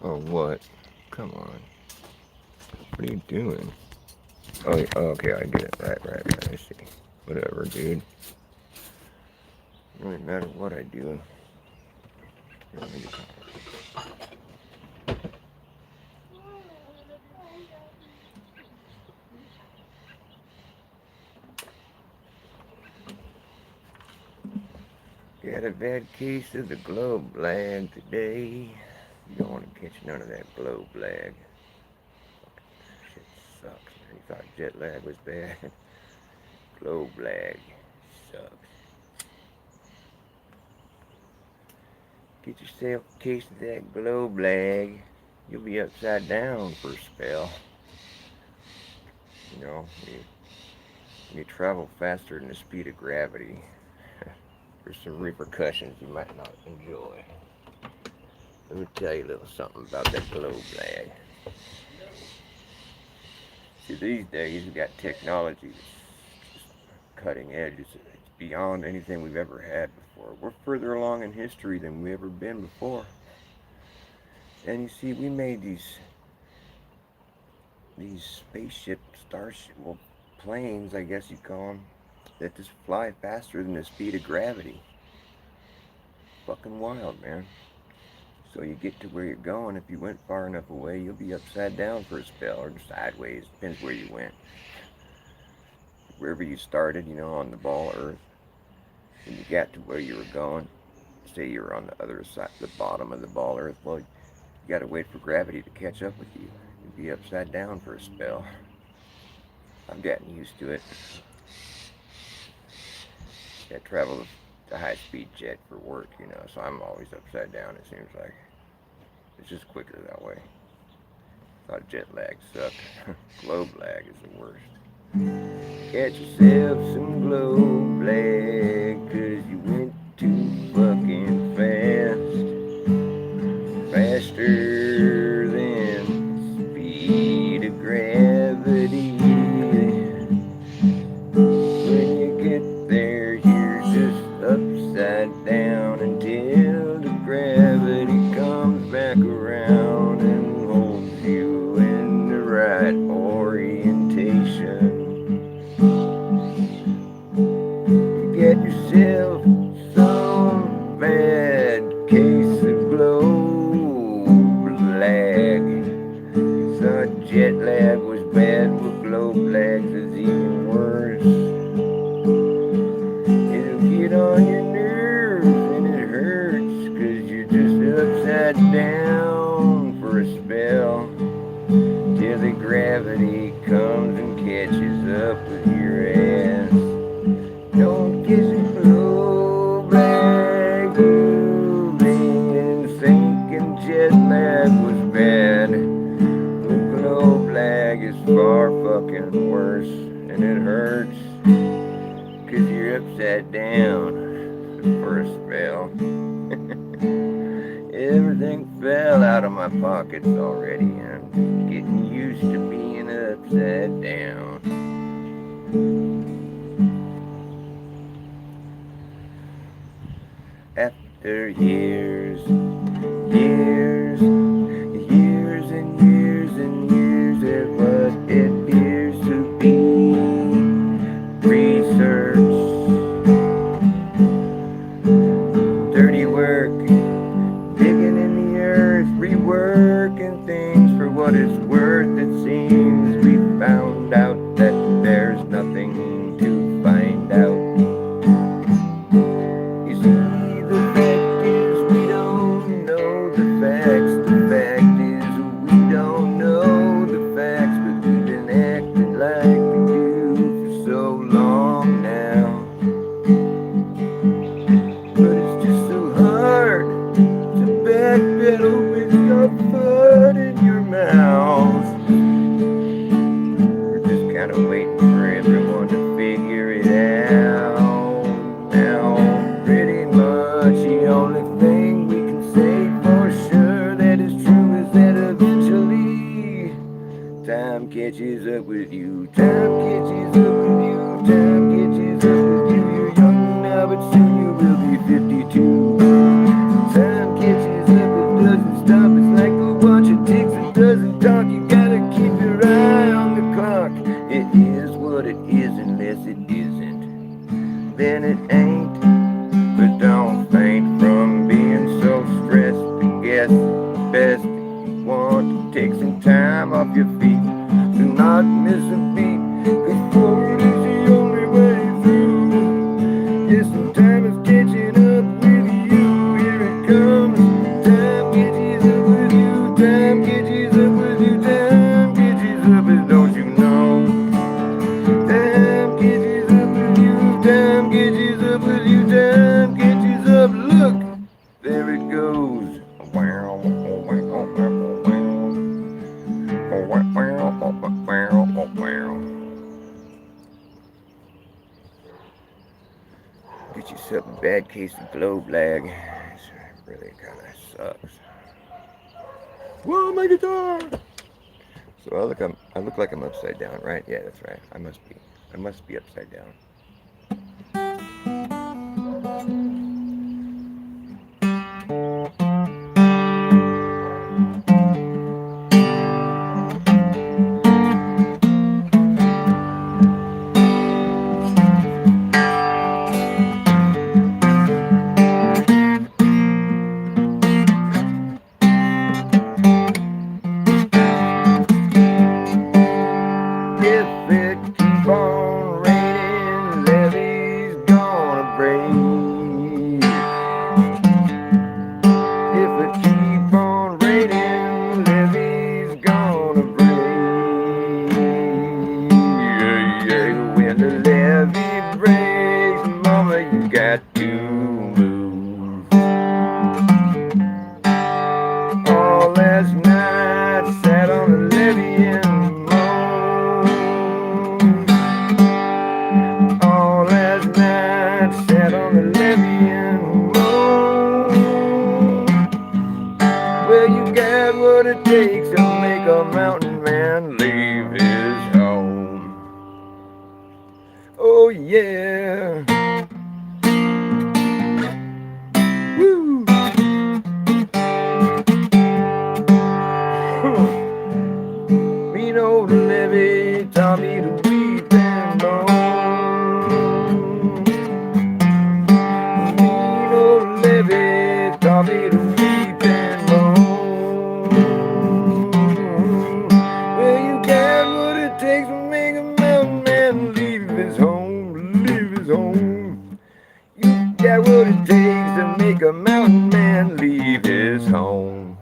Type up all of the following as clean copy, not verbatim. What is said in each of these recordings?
Oh, what? Come on. What are you doing? Oh, okay, I get it. Right. I see. Whatever, dude. It really matter what I do. Here, let me get Got a bad case of the globe lag today. You don't want to catch none of that globe lag. Shit sucks, man. You thought jet lag was bad? Globe lag sucks. Get yourself a case of that globe lag. You'll be upside down for a spell. You know, you travel faster than the speed of gravity. There's some repercussions you might not enjoy. Let me tell you a little something about that globe lag. See, these days we've got technology that's just cutting edge. It's beyond anything we've ever had before. We're further along in history than we've ever been before. And you see, we made these spaceship, starship, well, planes, I guess you'd call them, that just fly faster than the speed of gravity. Fucking wild, man. So you get to where you're going. If you went far enough away, you'll be upside down for a spell, or sideways. Depends where you went. Wherever you started, on the ball Earth, when you got to where you were going, say you were on the other side, the bottom of the ball Earth, well, you got to wait for gravity to catch up with you. You'd be upside down for a spell. I've gotten used to it. I travel a high-speed jet for work, so I'm always upside down, it seems like. It's just quicker that way. Thought jet lag sucked. Globe lag is the worst. Catch yourself some globe lag, 'cause you went too fucking fast. Faster than the speed of gravity. When you get there, you're just upside down until the gravity comes back around and holds you in the right orientation. You get yourself some bad case of globe lag. You thought jet lag was bad, but globe lag is even worse. It'll get on your nerves and it hurts, 'cause you're just upside down for a spell, till the gravity comes and catches up with your ass. Don't kiss a globe lag, moving and thinking jet lag was bad. The globe lag is far fucking worse, and it hurts, 'cause you're upside down for a spell. Everything fell out of my pockets already, and I'm getting used to being upside down. After years and years of what appears to be research, dirty work, digging in the earth, reworking things for what it's worth, it seems we found out that there's nothing to find out. You see, the fact is we don't know the facts. The fact is we don't know the facts, but we've been acting like we do for so long now. But it's just so hard to backpedal with your foot in your mouth. We're just kind of waiting for everyone to figure it out now. Pretty much the only thing we can say for sure that is true is that eventually time catches up with you. Time catches up with you. Time catches up with you. You're young now, but soon you will be 52. Time catches up, it doesn't stop. It's like a watch best. You want to take some time off your feet. Do not miss a beat, 'cause forward is the only way through. Yes, some time is catching up with you. Here it comes. Time catches up with you. Time catches up with you. Time catches up, and don't you know? Time catches up with you. Time catches up with you. Time catches up. Look, there it goes. Get yourself a bad case of globe lag. It really kind of sucks. Whoa, my guitar! So I look like I'm upside down, right? Yeah, that's right. I must be upside down. If it keep on raining, levee's gonna break. If it keep on raining, levee's gonna break. Yeah, yeah. When the levee breaks, mama, you got to move. All last night, sat on the levee and sat on the levee and moaned. Well, you got what it takes to make a mountain man leave his home. Oh yeah. Woo. Mean old levee taught me to weep and moan. Taught me to weep and moan. Well, you got what it takes to make a mountain man leave his home, leave his home. You got what it takes to make a mountain man leave his home.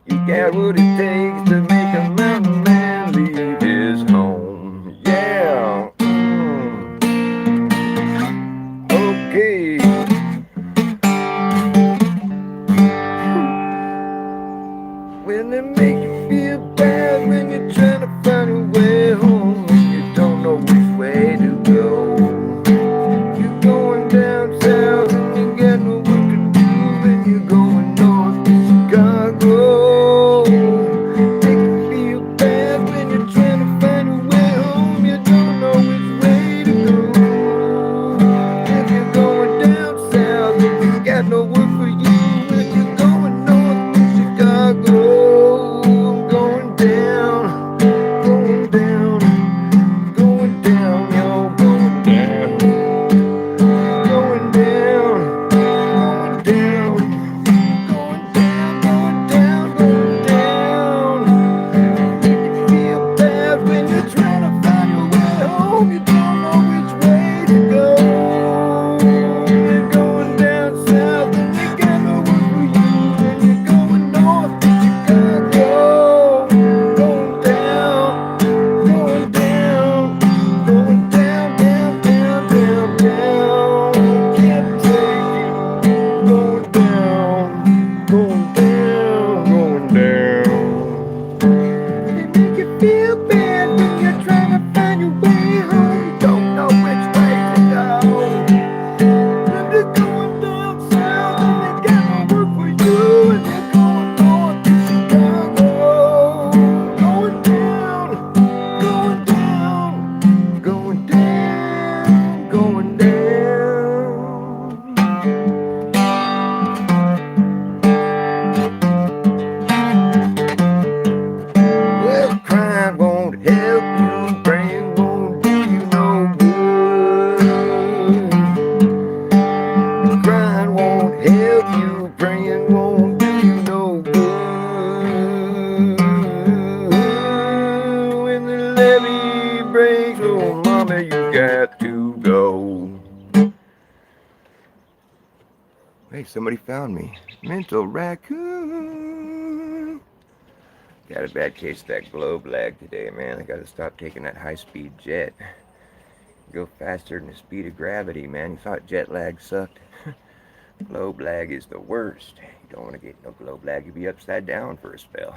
You got what it takes to make a mountain man leave his home. Yeah. Okay. When they make you feel bad, when you're trying to find a way home, you don't know which way to go. You're going down south and you got no work to do, and you're going north to Chicago. Make you feel bad when you're trying to find a way home, you don't know which way to go. If you're going down south and you got no work for you, and you're going north to Chicago. Going down, your Hey, somebody found me. Mental raccoon. Got a bad case of that globe lag today, man. I gotta stop taking that high-speed jet. Go faster than the speed of gravity, man. You thought jet lag sucked? Globe lag is the worst. You don't want to get no globe lag. You'll be upside down for a spell.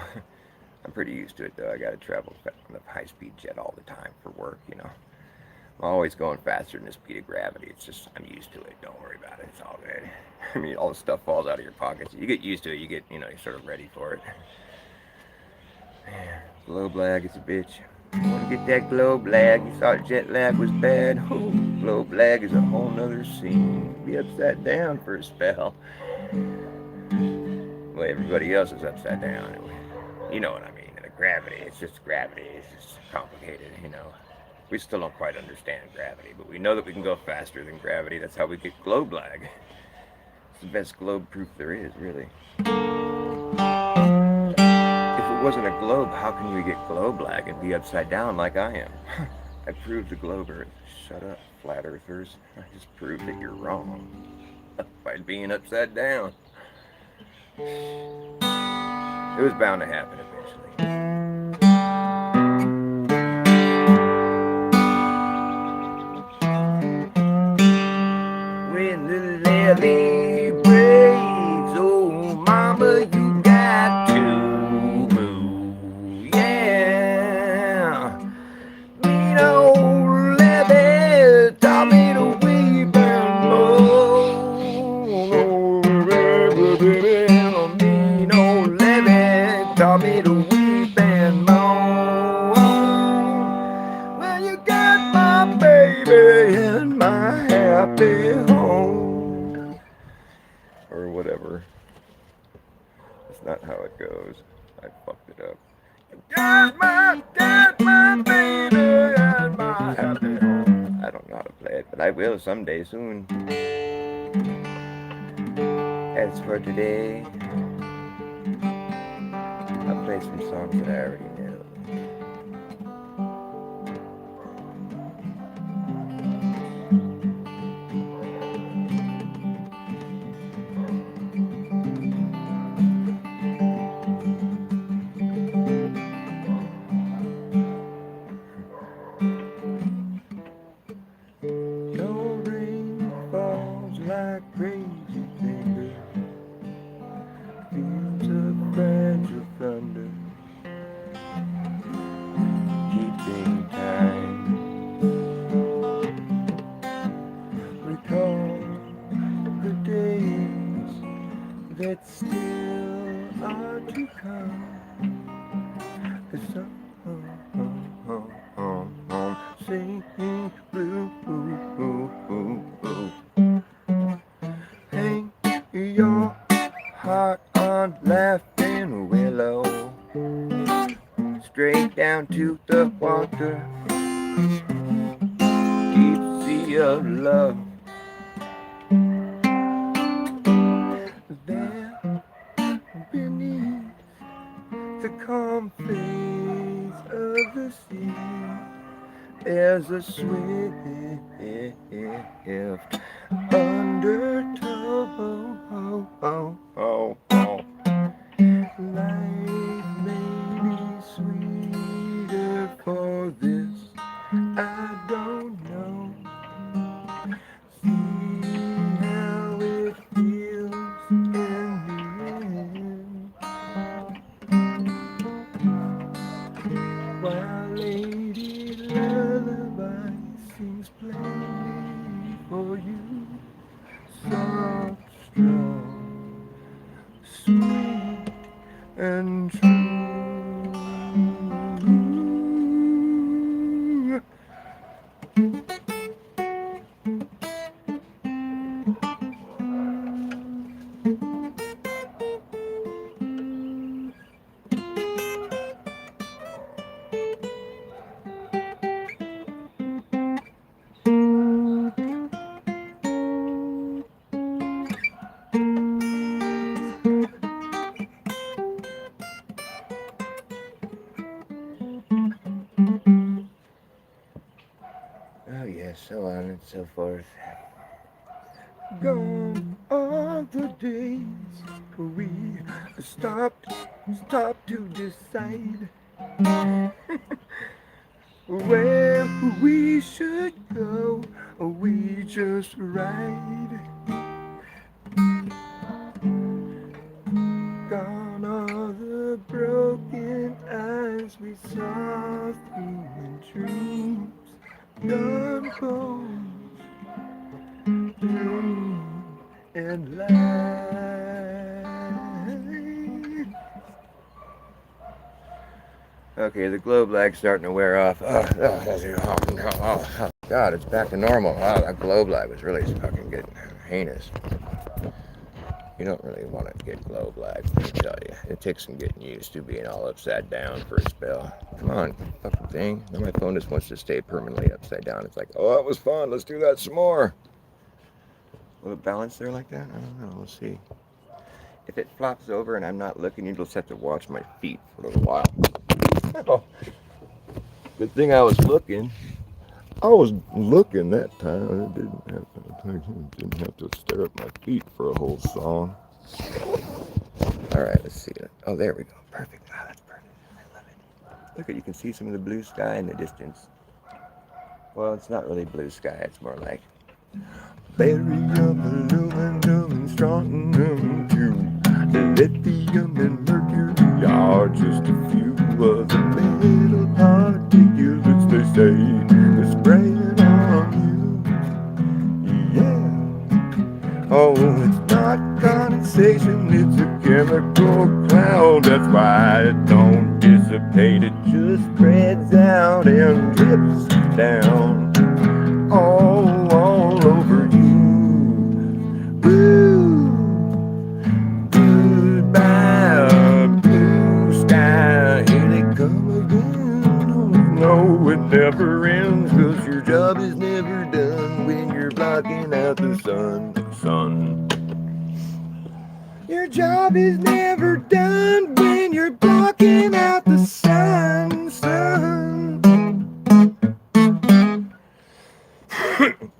I'm pretty used to it, though. I gotta travel on a high-speed jet all the time for work, you know. I'm always going faster than the speed of gravity. It's just, I'm used to it. Don't worry about it. It's all good. I mean, all the stuff falls out of your pockets. You get used to it. You get, you're sort of ready for it. Man, globe lag is a bitch. You want to get that globe lag? You thought jet lag was bad? Oh, globe lag is a whole nother scene. Be upside down for a spell. Well, everybody else is upside down. You know what I mean. The gravity, it's just gravity. It's just complicated. We still don't quite understand gravity, but we know that we can go faster than gravity. That's how we get globe lag. It's the best globe proof there is, really. If it wasn't a globe, how can you get globe lag and be upside down like I am? I proved the globe earth. Shut up, flat earthers. I just proved that you're wrong by being upside down. It was bound to happen eventually. When the levee breaks, oh mama, you got to move, yeah. Mean old levee taught me to weep and moan. Mean old levee taught me to weep and moan. Well, you got my baby in my happy home. Or whatever. That's not how it goes. I fucked it up. You got my baby in my happy home. I don't know how to play it, but I will someday soon. As for today, I'll play some songs that I already know. No rain falls like crazy fingers. Feels a fragile thunder. Keeping time. Recall the days that still are to come. The song singing blue. Hang your heart on laughing willow, straight down to the water. Deep sea of love. There beneath the calm face of the sea, there's a swift undertow. Life may be sweeter for this, I don't know. See how it feels in the end. While Lady Lullaby sings plainly for you, soft, strong, sweet and true. Oh yes, so on and so forth. Gone are of the days we stopped to decide where we should go. We just ride. Gone are the broken eyes we saw through in dreams. Gone bones, dream and light. Okay, the glow black's starting to wear off. Oh, God, it's back to normal. Oh, that glow black was really fucking getting heinous. You don't really want to get glow black, let me tell you. It takes some getting used to being all upside down for a spell. Come on, fucking thing. Now my phone just wants to stay permanently upside down. It's like, oh, that was fun. Let's do that some more. Will it balance there like that? I don't know. We'll see. If it flops over and I'm not looking, you'll just have to watch my feet for a little while. Oh, good thing I was looking. I was looking that time. I didn't have to stare at my feet for a whole song. All right, let's see it. Oh, there we go. Perfect. Oh, that's perfect. I love it. Look at, you can see some of the blue sky in the distance. Well, it's not really blue sky. It's more like barium, aluminum, and strontium too. Lithium and mercury are just a few of the metal particulates they say they're spraying on you. Yeah. Oh, it's not condensation, it's a chemical cloud. That's why it don't dissipate, it just spreads out and drips down all over you. Woo! Goodbye, blue sky. Here they come again. No, it never ends, 'cause your job is never done when you're blocking out the sun. Your job is never done when you're blocking out the sun.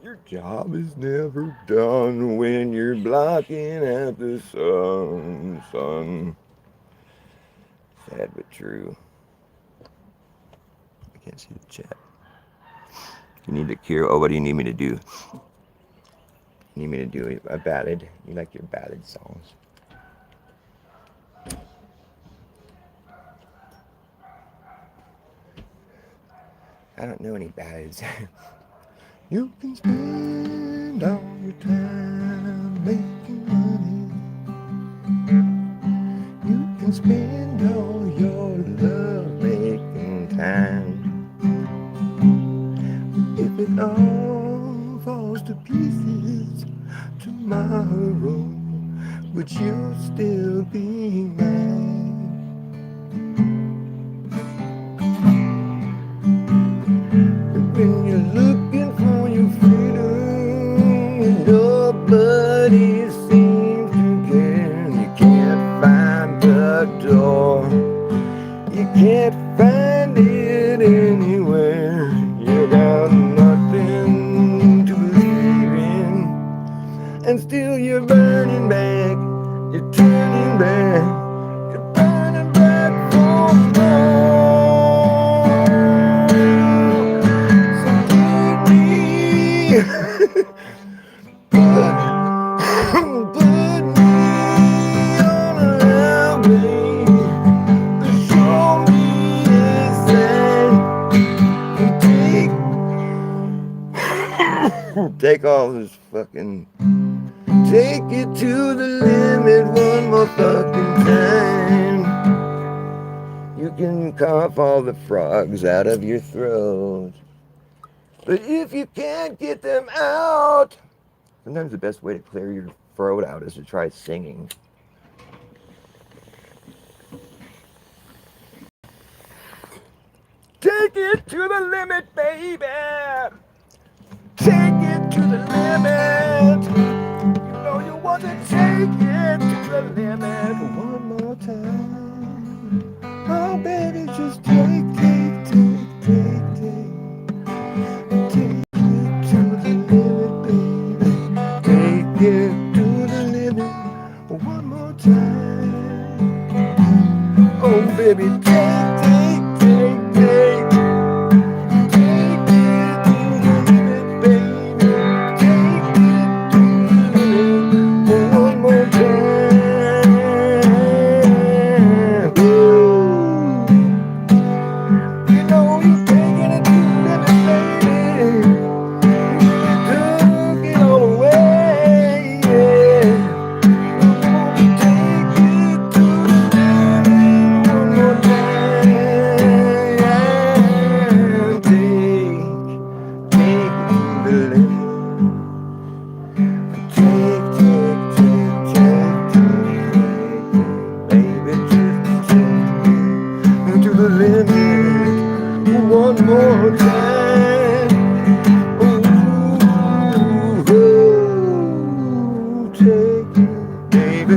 Your job is never done when you're blocking out the sun. Sad but true. I can't see the chat. You need to cure. Oh, what do you need me to do? You need me to do a ballad? You like your ballad songs? I don't know any ballads. You can spend all your time making money. You can spend all your love making time. If it all falls to pieces tomorrow, would you still be mine? When you're looking for your freedom, nobody seems to care. You can't find the door, you can't find it anywhere. You got nothing to believe in, and still you're burning back, you're turning back, you're burning back for more. Take all this fucking, take it to the limit one more fucking time. You can cough all the frogs out of your throat, but if you can't get them out, sometimes the best way to clear your throat out is to try singing. Take it to the limit, baby. Take it to the limit. You know you want to take it to the limit one more time. Oh, baby, just take it to the limit, baby. Take it to the limit. baby, take, take. Take it to the limit, baby. Take it to the limit one more time. Woo. You know you're taking it to the limit, baby. You really took it all away, yeah. I wanna take it to the limit one more time. Take it to the limit. Baby, just take it to the limit one more time. Ooh, take it, baby.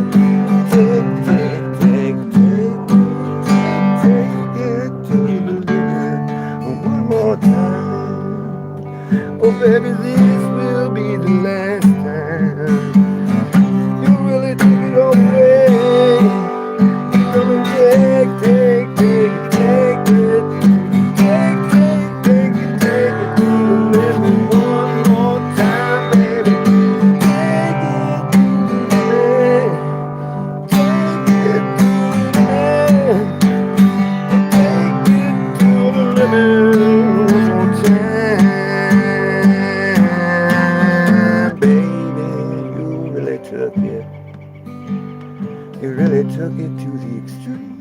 Take it to the limit one more time. Oh, baby, this will be the last time. You really took it all away. You're gonna take it. Take it to the limit one more time, baby. Take it to the limit. Take it to the limit. Take it to the limit one more time, baby. You really took it. You really took it to the extreme.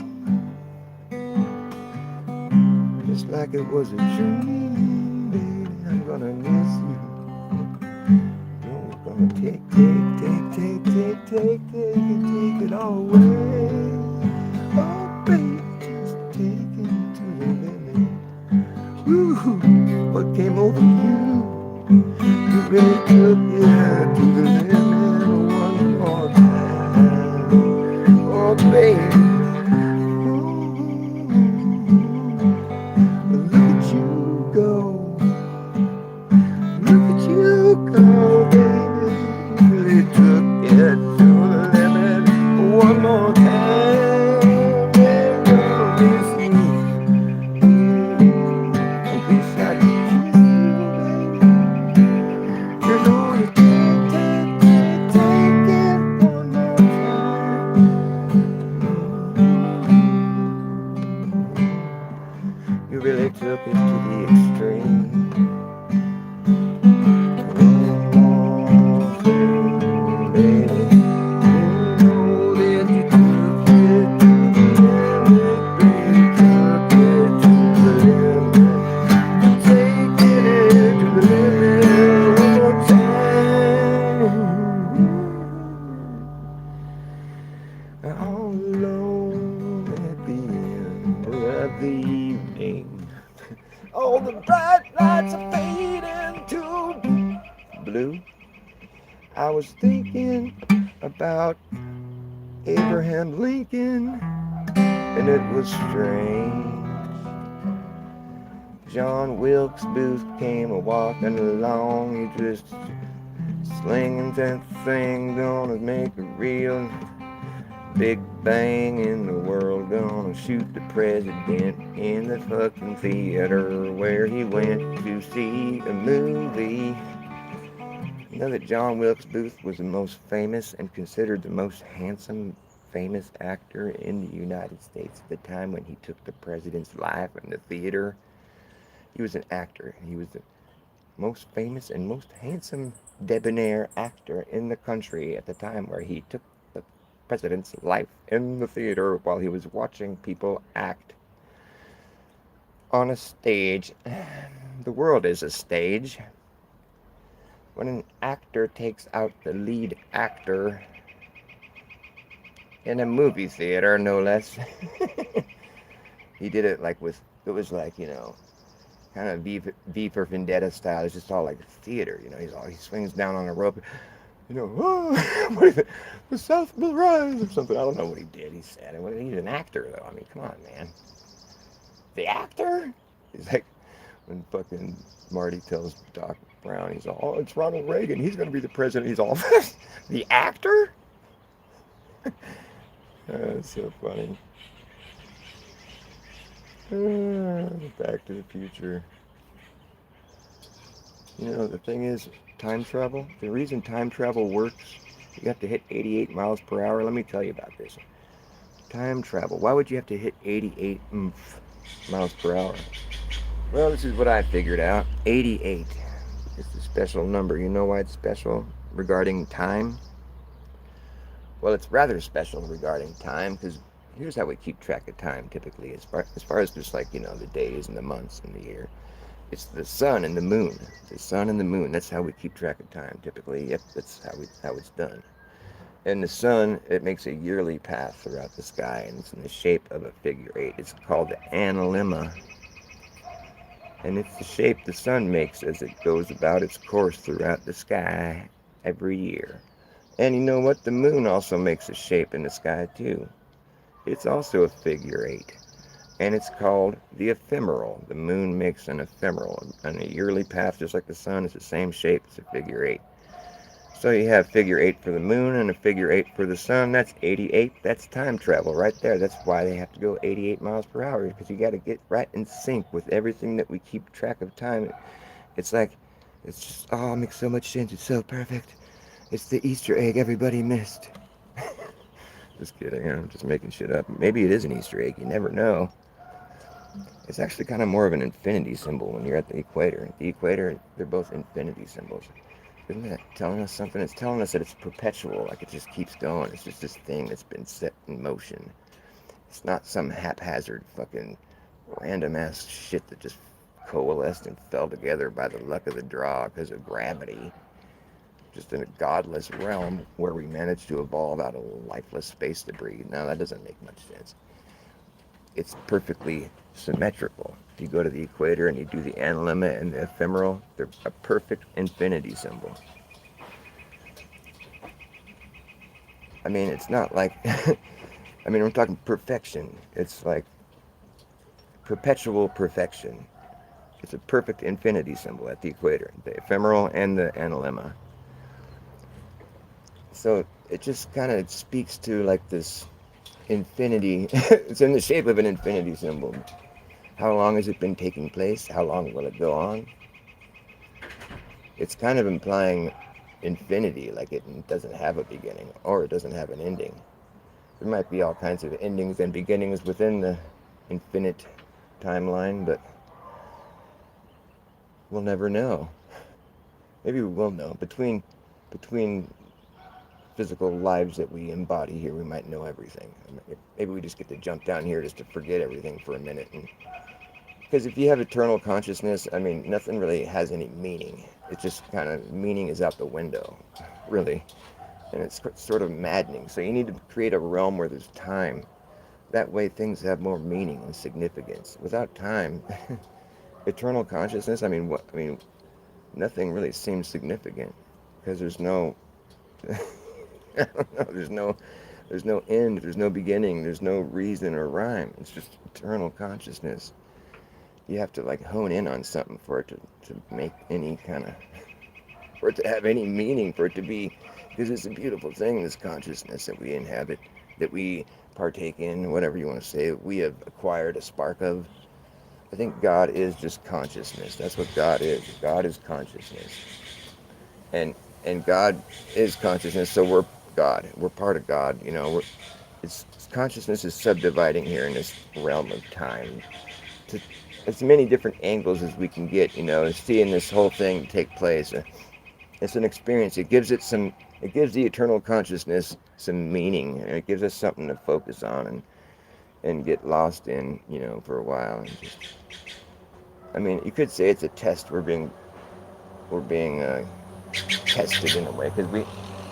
Just like it was a dream, baby. I'm gonna miss you. You're gonna take it all away. Oh, baby, just take it to the limit. Woo, what came over you? You really took it to the limit one more time. Oh, baby. Look at you go. Look at you go, baby. You really took it to the limit one more time. Baby, I'll miss you. I wish I could kiss you, baby. You're gonna take it one more time. You really took it to the extreme. One thing, baby. You know that you took it to the limit, baby. Took it to the limit. Taking it to the limit one more time. All alone at the end of the evening. All the bright lights are fading to blue. I was thinking about Abraham Lincoln, and it was strange. John Wilkes Booth came a-walking along. He just slinging that thing, gonna make a real big bang in the world, gonna shoot the president in the fucking theater where he went to see a movie. You know that John Wilkes Booth was the most famous and considered the most handsome, famous actor in the United States at the time when he took the president's life in the theater? He was an actor. He was the most famous and most handsome debonair actor in the country at the time where he took the president's life in the theater while he was watching people act on a stage. The world is a stage. When an actor takes out the lead actor in a movie theater, no less. He did it like with, it was like, you know, kind of V for Vendetta style. It's just all like theater, you know. He swings down on a rope, you know. Oh, what is it? The South will rise or something. I don't know what he did. He said it. He's an actor, though. I mean, come on, man. The actor? He's like when fucking Marty tells Doc Brown, he's all, oh, it's Ronald Reagan. He's going to be the president. He's all, the actor? That's so funny. Back to the Future. You know, the thing is, time travel, the reason time travel works, you have to hit 88 miles per hour. Let me tell you about this. Time travel. Why would you have to hit 88 miles per hour? Well, this is what I figured out. 88. It's a special number. You know why it's special regarding time? Well, it's rather special regarding time because here's how we keep track of time typically, as far as just like, the days and the months and the year. It's the sun and the moon. The sun and the moon. That's how we keep track of time typically. Yep, that's how it's done. And the sun, it makes a yearly path throughout the sky, and it's in the shape of a figure eight. It's called the analemma, and it's the shape the sun makes as it goes about its course throughout the sky every year. And you know what? The moon also makes a shape in the sky too. It's also a figure eight, and it's called the ephemeral. The moon makes an ephemeral, and a yearly path just like the sun is the same shape as a figure eight. So you have figure eight for the moon and a figure eight for the sun. That's 88. That's time travel right there. That's why they have to go 88 miles per hour because you got to get right in sync with everything that we keep track of time. It's like, it's just, oh, it makes so much sense. It's so perfect. It's the Easter egg everybody missed. Just kidding. I'm just making shit up. Maybe it is an Easter egg. You never know. It's actually kind of more of an infinity symbol when you're at the equator. At the equator, they're both infinity symbols. Isn't that telling us something? It's telling us that it's perpetual, like it just keeps going. It's just this thing that's been set in motion. It's not some haphazard fucking random ass shit that just coalesced and fell together by the luck of the draw because of gravity. Just in a godless realm where we managed to evolve out of lifeless space debris. Now that doesn't make much sense. It's perfectly symmetrical. If you go to the equator and you do the analemma and the ephemeral, they're a perfect infinity symbol. I mean, it's not like, I mean, we're talking perfection. It's like perpetual perfection. It's a perfect infinity symbol at the equator, the ephemeral and the analemma. So it just kind of speaks to like this infinity. It's in the shape of an infinity symbol. How long has it been taking place? How long will it go on? It's kind of implying infinity, like it doesn't have a beginning or it doesn't have an ending. There might be all kinds of endings and beginnings within the infinite timeline, but we'll never know. Maybe we will know. Between physical lives that we embody here, we might know everything. Maybe we just get to jump down here just to forget everything for a minute. Because if you have eternal consciousness, I mean, nothing really has any meaning. It's just kind of, meaning is out the window, really. And it's sort of maddening. So you need to create a realm where there's time. That way things have more meaning and significance. Without time, eternal consciousness, I mean, nothing really seems significant because there's no, I don't know, there's no end, there's no beginning, there's no reason or rhyme. It's just eternal consciousness. You have to like hone in on something for it to make any kind of, for it to have any meaning, for it to be, because it's a beautiful thing, this consciousness that we inhabit, that we partake in, whatever you want to say, we have acquired a spark of. I think God is just consciousness. That's what God is. God is consciousness. And and God is consciousness, so we're God. We're part of God, it's consciousness is subdividing here in this realm of time to as many different angles as we can get, seeing this whole thing take place. It's an experience. It gives the eternal consciousness some meaning, and it gives us something to focus on and get lost in, for a while. And just, I mean, you could say it's a test. We're being tested in a way because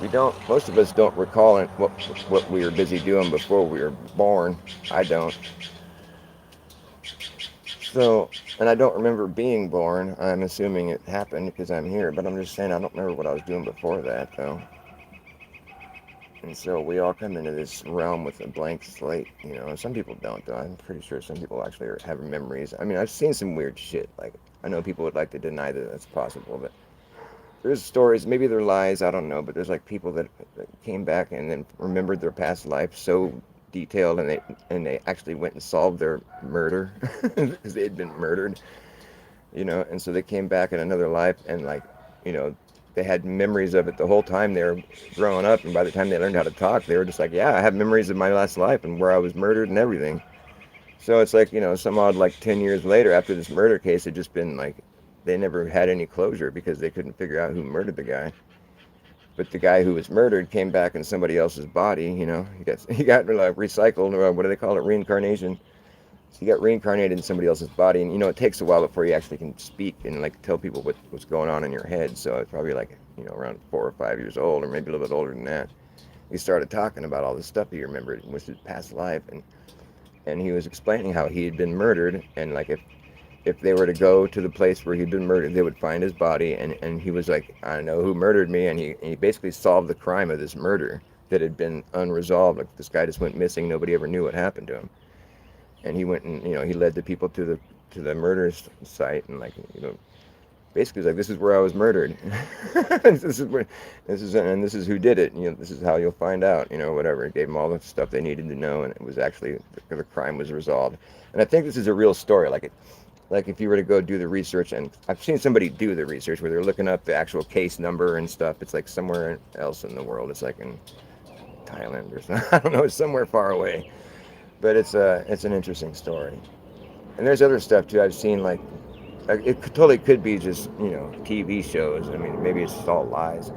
we don't. Most of us don't recall what we were busy doing before we were born. I don't. So, and I don't remember being born. I'm assuming it happened because I'm here, but I'm just saying I don't remember what I was doing before that, though. And so we all come into this realm with a blank slate, and some people don't, though. I'm pretty sure some people actually have memories. I mean, I've seen some weird shit. Like, I know people would like to deny that that's possible, but there's stories, maybe they're lies, I don't know, but there's like people that came back and then remembered their past life so detailed, and they actually went and solved their murder because they had been murdered, and so they came back in another life, and like, you know, they had memories of it the whole time they were growing up, and by the time they learned how to talk, they were just like, yeah, I have memories of my last life and where I was murdered and everything. So it's like, some odd like 10 years later after this murder case had just been like, they never had any closure because they couldn't figure out who murdered the guy. But the guy who was murdered came back in somebody else's body. He got like recycled, or what do they call it, reincarnation. So he got reincarnated in somebody else's body, and it takes a while before you actually can speak and like tell people what's going on in your head. So it's probably like around 4 or 5 years old, or maybe a little bit older than that. He started talking about all the stuff he remembered, which his past life, and he was explaining how he had been murdered, and like if they were to go to the place where he'd been murdered, they would find his body, and he was like, I know who murdered me, and he basically solved the crime of this murder that had been unresolved. Like, this guy just went missing, nobody ever knew what happened to him, and he went and he led the people to the murder site, and like, basically was like, this is where I was murdered. This is who did it. This is how you'll find out. Whatever. It gave them all the stuff they needed to know, and it was actually the crime was resolved. And I think this is a real story. Like if you were to go do the research, and I've seen somebody do the research where they're looking up the actual case number and stuff. It's like somewhere else in the world. It's like in Thailand or something. I don't know. It's somewhere far away, but it's an interesting story. And there's other stuff too. I've seen like it totally could be just TV shows. I mean, maybe it's just all lies.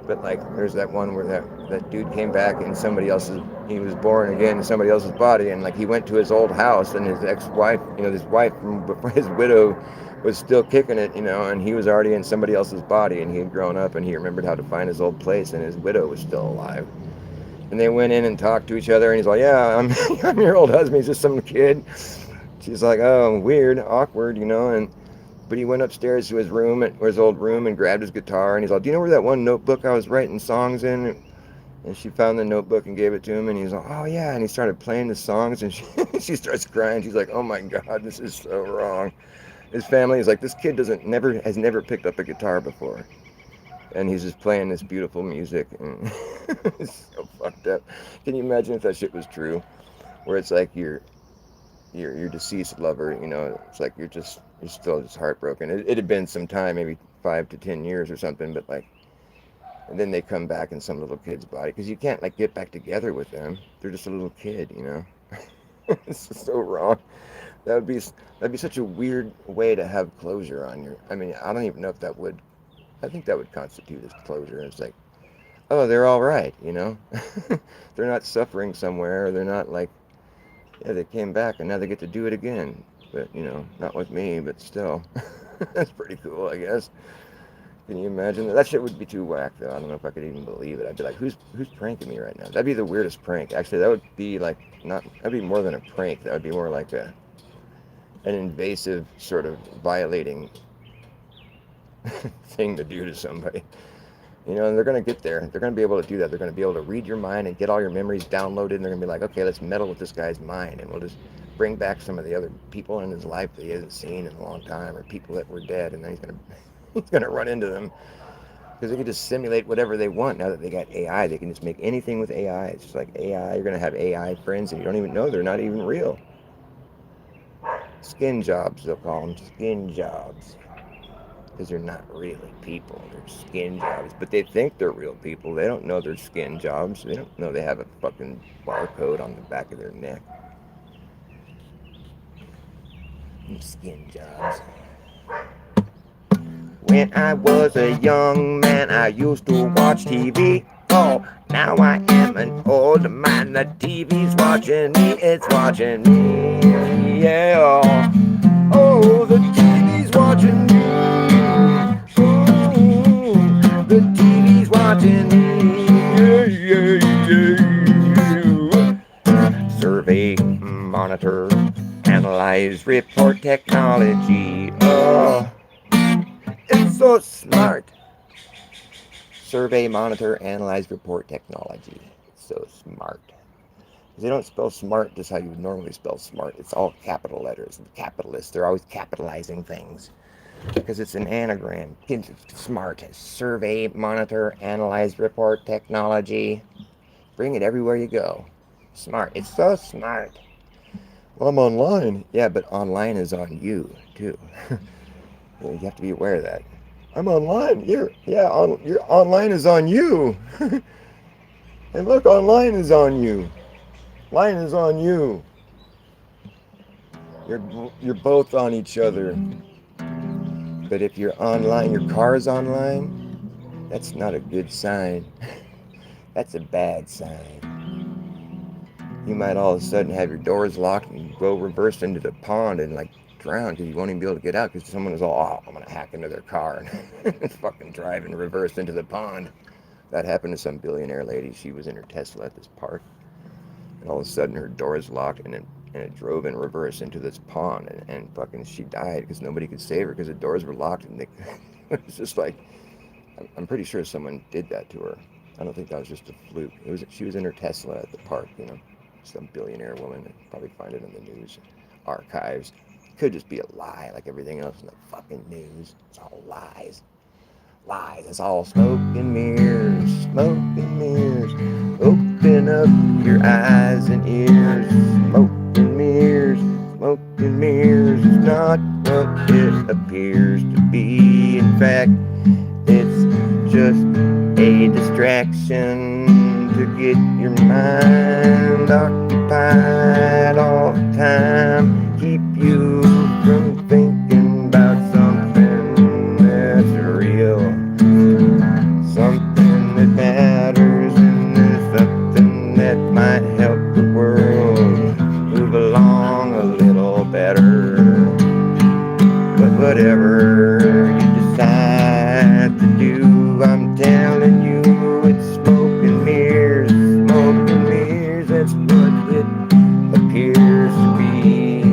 But like, there's that one where that dude came back in somebody else's. He was born again in somebody else's body, and like he went to his old house, and his ex-wife, his wife, his widow, was still kicking it, and he was already in somebody else's body, and he had grown up, and he remembered how to find his old place, and his widow was still alive. And they went in and talked to each other, and he's like, "Yeah, I'm your old husband. He's just some kid." She's like, "Oh, weird, awkward, and." But he went upstairs to his room, or his old room, and grabbed his guitar, and he's like, "Do you know where that one notebook I was writing songs in?" And she found the notebook and gave it to him, and he's like, "Oh yeah," and he started playing the songs, and she starts crying. She's like, "Oh my God, this is so wrong." His family is like, "This kid has never picked up a guitar before, and he's just playing this beautiful music," and it's so fucked up. Can you imagine if that shit was true, where it's like your deceased lover, it's like you're still just heartbroken. It had been some time, maybe 5 to 10 years or something, but like, and then they come back in some little kid's body, because you can't like get back together with them. They're just a little kid. It's just so wrong. That'd be such a weird way to have closure on your. I mean, I don't even know if that would. I think that would constitute as closure. It's like, oh, they're all right. They're not suffering somewhere. Or they're not like, yeah, they came back and now they get to do it again. But, not with me, but still. That's pretty cool, I guess. Can you imagine that? That shit would be too whack, though. I don't know if I could even believe it. I'd be like, who's pranking me right now? That'd be the weirdest prank. Actually, that would be like, that'd be more than a prank. That would be more like an invasive sort of violating thing to do to somebody. And they're going to get there. They're going to be able to do that. They're going to be able to read your mind and get all your memories downloaded. And they're going to be like, okay, let's meddle with this guy's mind. And we'll just bring back some of the other people in his life that he hasn't seen in a long time, or people that were dead. And then he's going to run into them. Because they can just simulate whatever they want now that they got AI. They can just make anything with AI. It's just like AI. You're going to have AI friends and you don't even know they're not even real. Skin jobs, they'll call them. Skin jobs. Because they're not really people, they're skin jobs. But they think they're real people. They don't know they're skin jobs. They don't know they have a fucking barcode on the back of their neck. Skin jobs. When I was a young man, I used to watch TV. Oh, now I am an old man. The TV's watching me, it's watching me. Yeah. Oh, the TV's watching me. The TV's watching me. Survey, monitor, analyze, report technology. Oh, it's so smart. Survey, monitor, analyze, report technology. It's so smart. They don't spell smart just how you would normally spell smart. It's all capital letters. The capitalists, they're always capitalizing things. Because it's an anagram. Smart. Survey, monitor, analyze, report, technology. Bring it everywhere you go. Smart. It's so smart. Well, I'm online. Yeah, but online is on you too. You have to be aware of that. I'm online. Your online is on you. And look, online is on you. Line is on you. You're both on each other. But if you're online, your car's online, that's not a good sign. That's a bad sign. You might all of a sudden have your doors locked and go reverse into the pond and like drown because you won't even be able to get out because someone is all, oh, I'm gonna hack into their car and fucking drive and reverse into the pond. That happened to some billionaire lady. She was in her Tesla at this park, and all of a sudden her doors locked and it drove in reverse into this pond and fucking she died because nobody could save her because the doors were locked and it was just like I'm pretty sure someone did that to her. I don't think that was just a fluke. She was in her Tesla at the park, you know, some billionaire woman. Probably find it in the news archives. Could just be a lie, like everything else in the fucking news. It's all lies. Lies. It's all smoke and mirrors. Smoke and mirrors. Open up your eyes and ears. Smoke and mirrors. Smoke and mirrors. It's not what it appears to be. In fact, it's just a distraction to get your mind occupied all the time. Keep you from thinking about something that's real, something that matters, and something that might help the world move along a little better. But whatever you decide to do, I'm telling you, it's smoke and mirrors, smoke and mirrors. That's what it appears to be,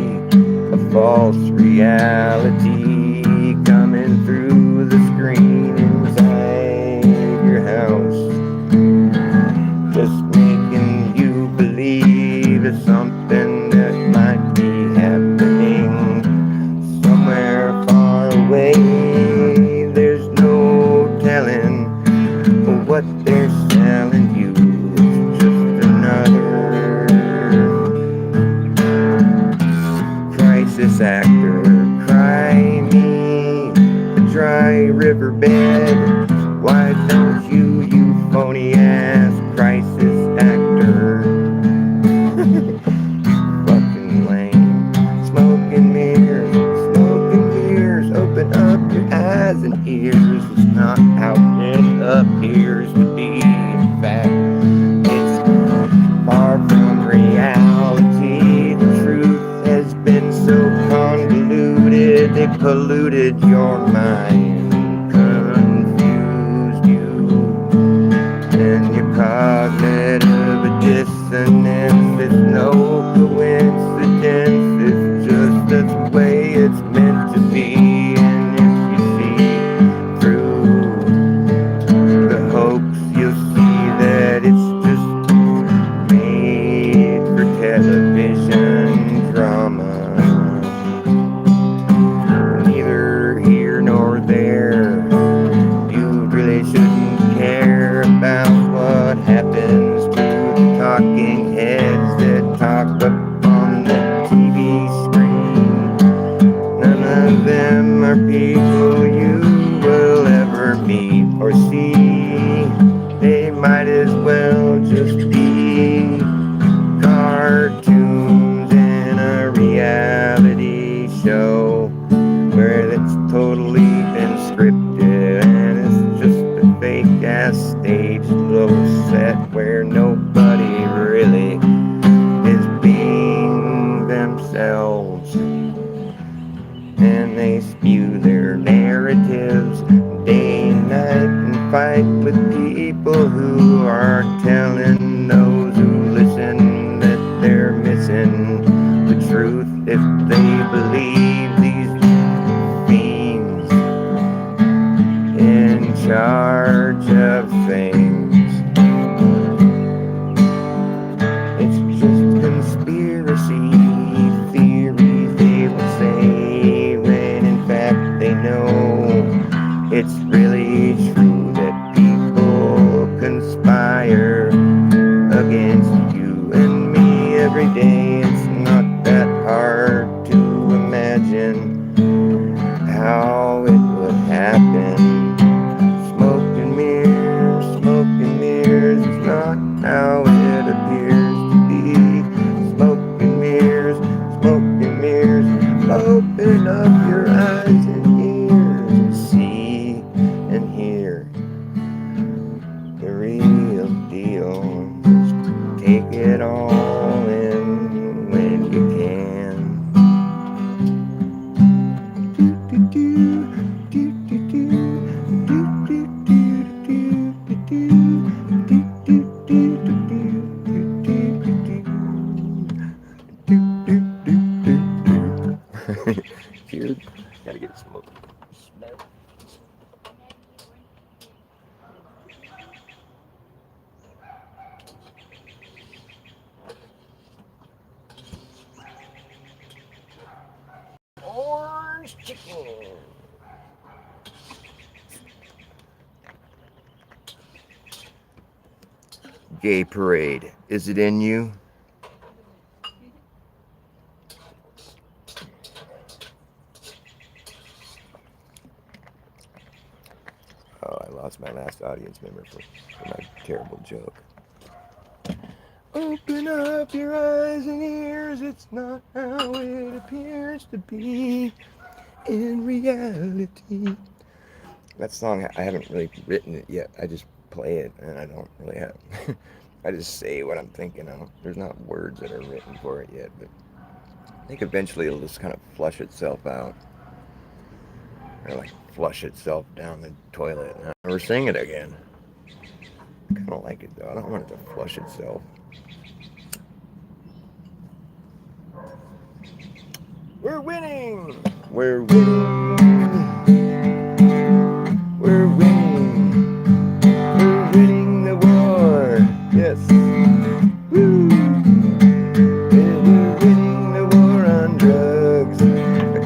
a false reality coming through the screen inside your house, just making you believe it's something that might be happening somewhere far away. There's no telling what they're selling you. It's just another crisis actor. Cry me a dry riverbed. Why don't you phony ass crisis actor? Fucking lame. Smoke and mirrors, smoke and mirrors. Open up your eyes and ears. It's not how it appears to be. In fact, it's far from reality. The truth has been so convoluted, it polluted your mind, confused you, and your cognitive dissonance. It's no coincidence, it's just the way it's meant to be. And if you see through the hoax, you'll see that it's just made for television drama. Neither here nor there. You really shouldn't care about what happens to the talking heads that talk up on the TV screen. None of them are people you will ever meet or see. They might as well just be cartoons in a reality show where it's totally been scripted and it's just a fake ass stage little set where nobody really is being themselves, and they spew their narratives day and night and fight with people who are telling those who listen that they're missing the truth if they believe these fiends in charge of things. It's just conspiracy theories, they will say, when in fact they know it's really true that people conspire against you and me. Open up your eyes and ears and see and hear the real deal. Just take it all in when you can. Cheers. Gotta get some more. Orange chicken. Gay parade. Is it in you? Oh, I lost my last audience member for my terrible joke. Open up your eyes and ears, it's not how it appears to be in reality. That song, I haven't really written it yet. I just play it and I don't really have... I just say what I'm thinking of. There's not words that are written for it yet, but I think eventually it'll just kind of flush itself out. Or like flush itself down the toilet and I'll never sing it again. I kind of like it though. I don't want it to flush itself. We're winning! We're winning! We're winning! We're winning the war! Yes! Woo! Yeah, we're winning the war on drugs.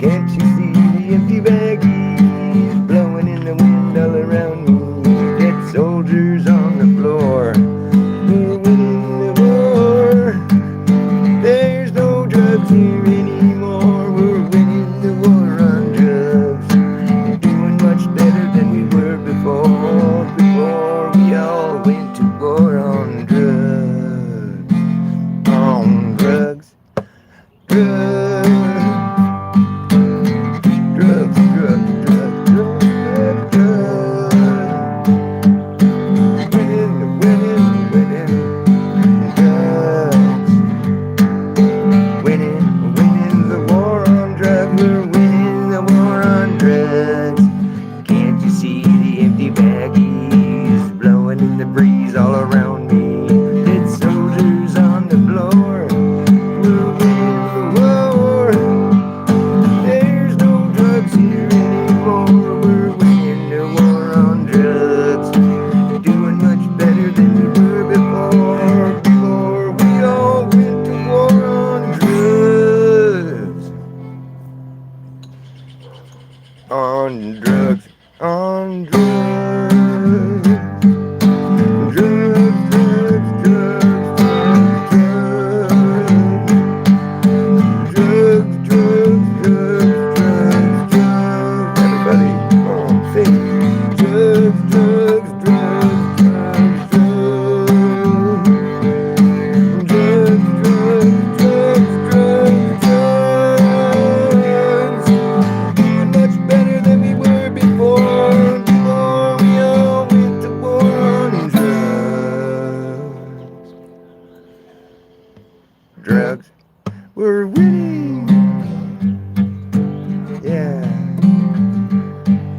Can't you see the empty baggies blowing in the wind all around me? Dead soldiers on the floor. We're winning the war. There's no drugs here anymore. We're winning the war on drugs. We're doing much better than we were before. Before we all went to war on drugs. On drugs. Drugs. Drugs, drugs, drugs, drugs, drugs, drugs. Winning, winning, winning, drugs. Winning, winning the war on drugs. We're winning the war on drugs. Can't you see the empty baggies blowing in the breeze all around me? Dead soldiers on the floor. We're winning the war. There's no drugs here anymore. We're winning the war on drugs. We're doing much better than we were before. Before we all went to war on drugs. On drugs. On drugs. Drugs, drugs, drugs, drugs, drugs. Drugs, drugs, drugs, drugs, drugs. Everybody, sing. Drugs, drugs, drugs, drugs, drugs. Drugs, drugs, drugs, drugs, drugs. Doing much better than we were before. Before we all went to war on drugs. Drugs. We're winning. Yeah.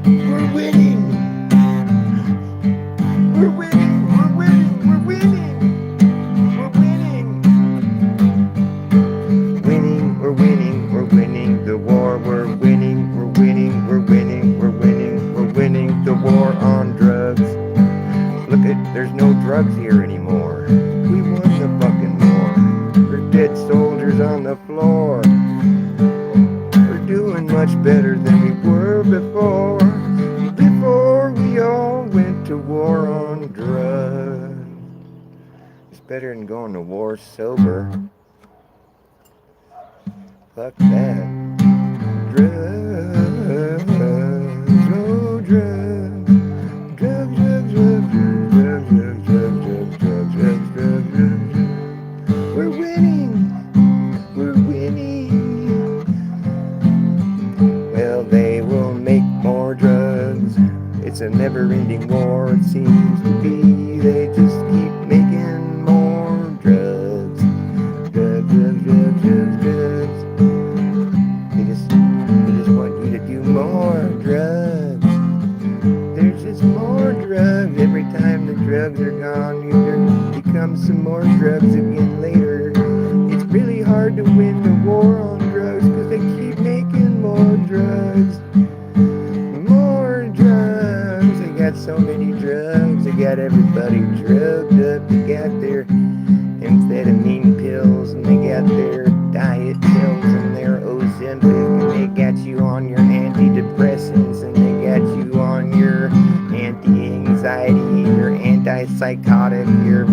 We're winning. We're winning. We're winning. We're winning. We're winning. Winning. We're winning. We're winning the war. We're winning. We're winning. We're winning. We're winning. We're winning the war on drugs. Look at, there's no drugs here anymore. We won the fucking war. There's dead soldiers on the floor. We're doing much better than we were before. Before we all went to war on drugs. It's better than going to war sober. Fuck that. Drugs, oh drugs. Drugs, drugs, drugs, drugs, drugs, drugs, drugs, drugs, drugs, drugs, drugs. We're winning. We're winning. a never-ending war, it seems to be. They just keep making more drugs. Drugs, drugs, drugs, drugs, drugs. They just want you to do more drugs. There's just more drugs. Every time the drugs are gone, there becomes some more drugs again later. It's really hard to win the war on drugs because they keep making more drugs. More drugs. They got so many drugs. They got everybody drugged up. They got their amphetamine pills, and they got their diet pills, and their Ozempic, and they got you on your antidepressants, and they got you on your anti-anxiety, your antipsychotic, your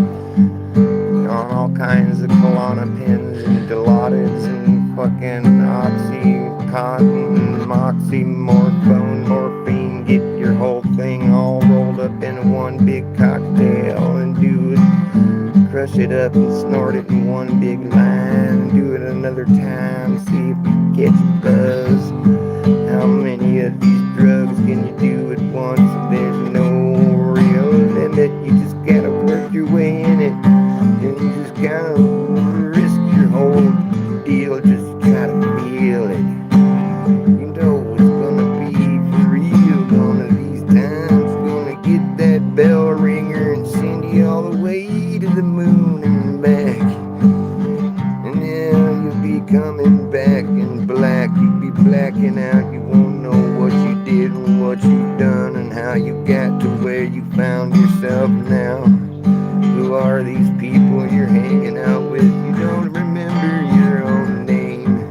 on all kinds of Klonopins and Dilaudids and fucking Oxycontin, Moxymorphone, morphine. Get your whole thing all rolled up in one big cocktail and do it. Crush it up and snort it in one big line. Do it another time, see if you catch a buzz. How many of these drugs can you do at once? There's no real limit. You just gotta work your way in it. And you just gotta risk your whole deal. Just try to feel it. You know it's gonna be for real one of these times. Gonna get that bell ringer and send you all the way to the moon and back. And now you'll be coming back in black. You'll be blacking out. You won't know what you did and what you've done and how you got to where you found yourself now. Who are these people you're hanging out with? You don't remember your own name.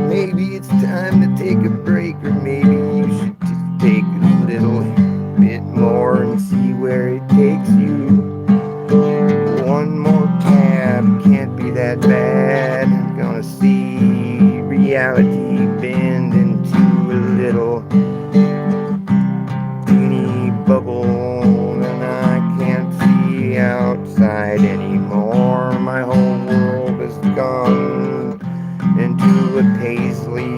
Maybe it's time to take a break, or maybe you should just take a little bit more and see where it takes you. One more tab, can't be that bad. I'm gonna see reality bend into a little teeny bubble, and I can't see outside anymore. My whole world has gone into a paisley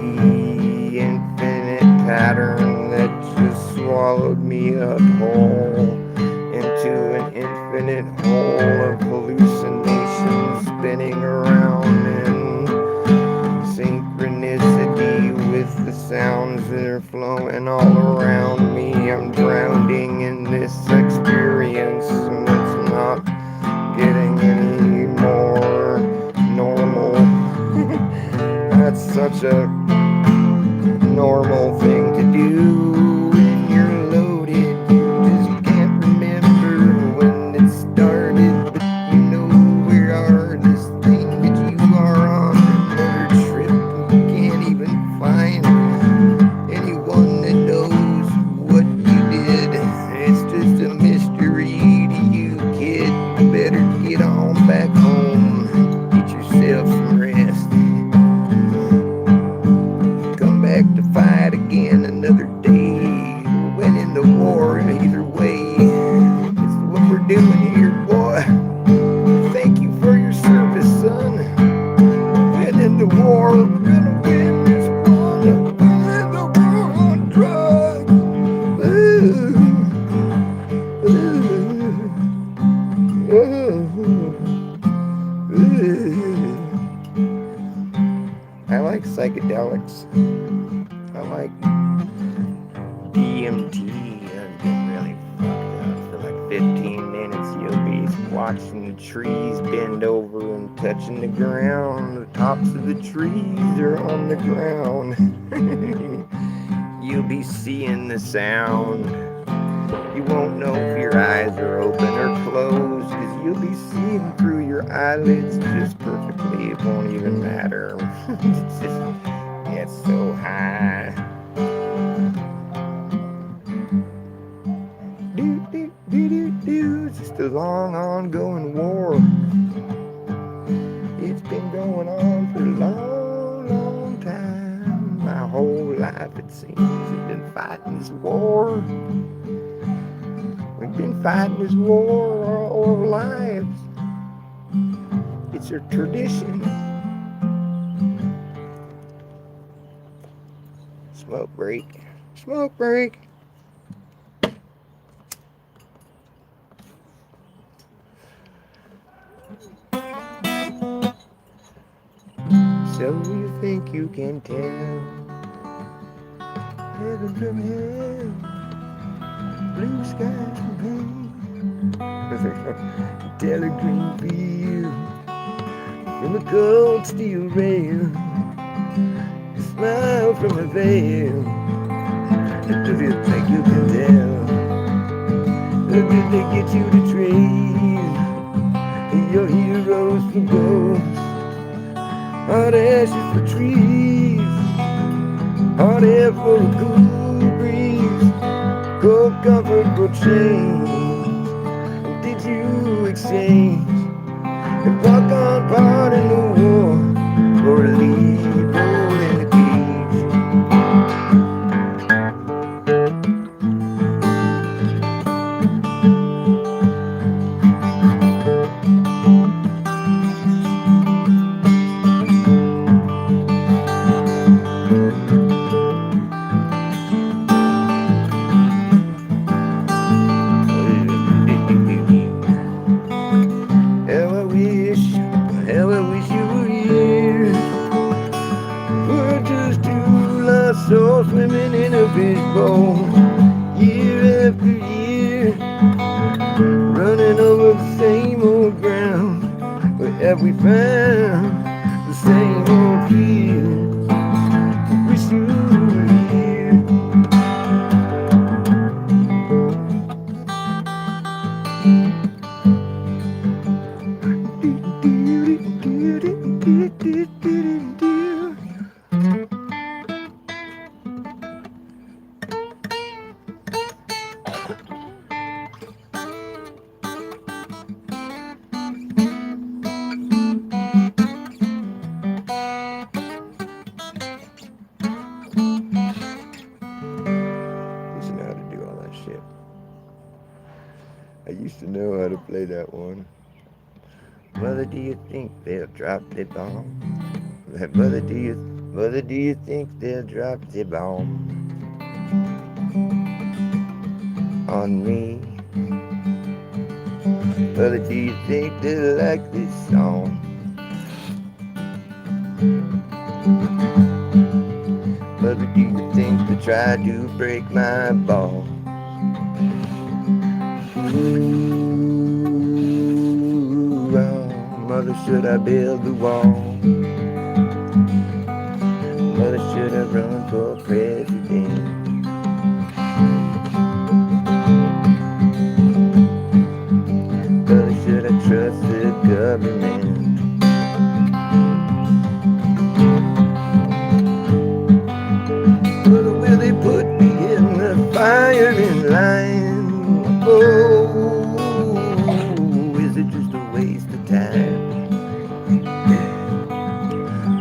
infinite pattern that just swallowed me up whole into an infinite hole of hallucinations spinning around in synchronicity with the sounds that are flowing all around me. I'm drowning in this experience, and it's not getting any more normal. That's such a normal thing to do when you're loaded. You just can't remember when it started, but you know we are this thing that you are on another trip. You can't even find anyone that knows what you did. It's just a mystery to you, kid. You better get on back home. Get yourself some rest. Come back to fight again another day. We're winning the war either way. It's what we're doing here, boy. Thank you for your service, son. Winning the war. We're gonna win this one. Winning the war on drugs. Ooh. Ooh. Ooh. I like psychedelics. I like DMT. I'm getting really fucked up for like 15 minutes. You'll be watching the trees bend over and touching the ground. The tops of the trees are on the ground. You'll be seeing the sound. You won't know if your eyes are open or closed, because you'll be seeing through your eyelids just perfectly. It won't even matter. It's just, it's so high. It's just a long ongoing war. It's been going on for a long, long time. My whole life, it seems, I've been fighting this war. We've been fighting this war all our lives. It's a tradition. Smoke break. Smoke break. So you think you can tell heaven from hell, blue skies from pain, tell a green field from a cold steel rail, a smile from a veil. Do you think you can tell? Or did they get you to trade your heroes for ghosts, hot ashes for trees, hot air for a cool breeze, cold comfort for change? Did you exchange and walk on part in the war, or leave all in the cage? How I wish you were here. We're just two lost souls swimming in a fishbowl, year after year, running over the same old ground. Where have we found the same old field? Wish you were here. I used to know how to play that one. Mother, do you think they'll drop the bomb? Mother, do you think they'll drop the bomb on me? Mother, do you think they'll like this song? Mother, do you think they'll try to break my ball? Ooh, oh, mother, should I build the wall? Mother, should I run for president? Mother, should I trust the government? Mother, will they put me in the firing line? Oh, is it just a waste of time?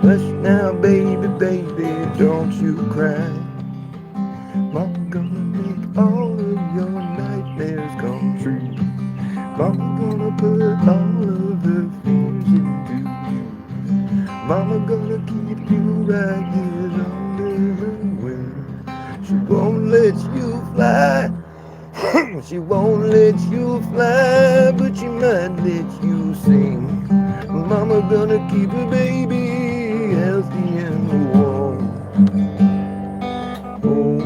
Hush now, baby, baby, don't you cry. Mama gonna make all of your nightmares come true. Mama gonna put all of her fears into you. Mama gonna keep you right here under her wing. She won't let you fly. She won't let you fly, but she might let you sing. Mama gonna keep her baby healthy and warm. Oh,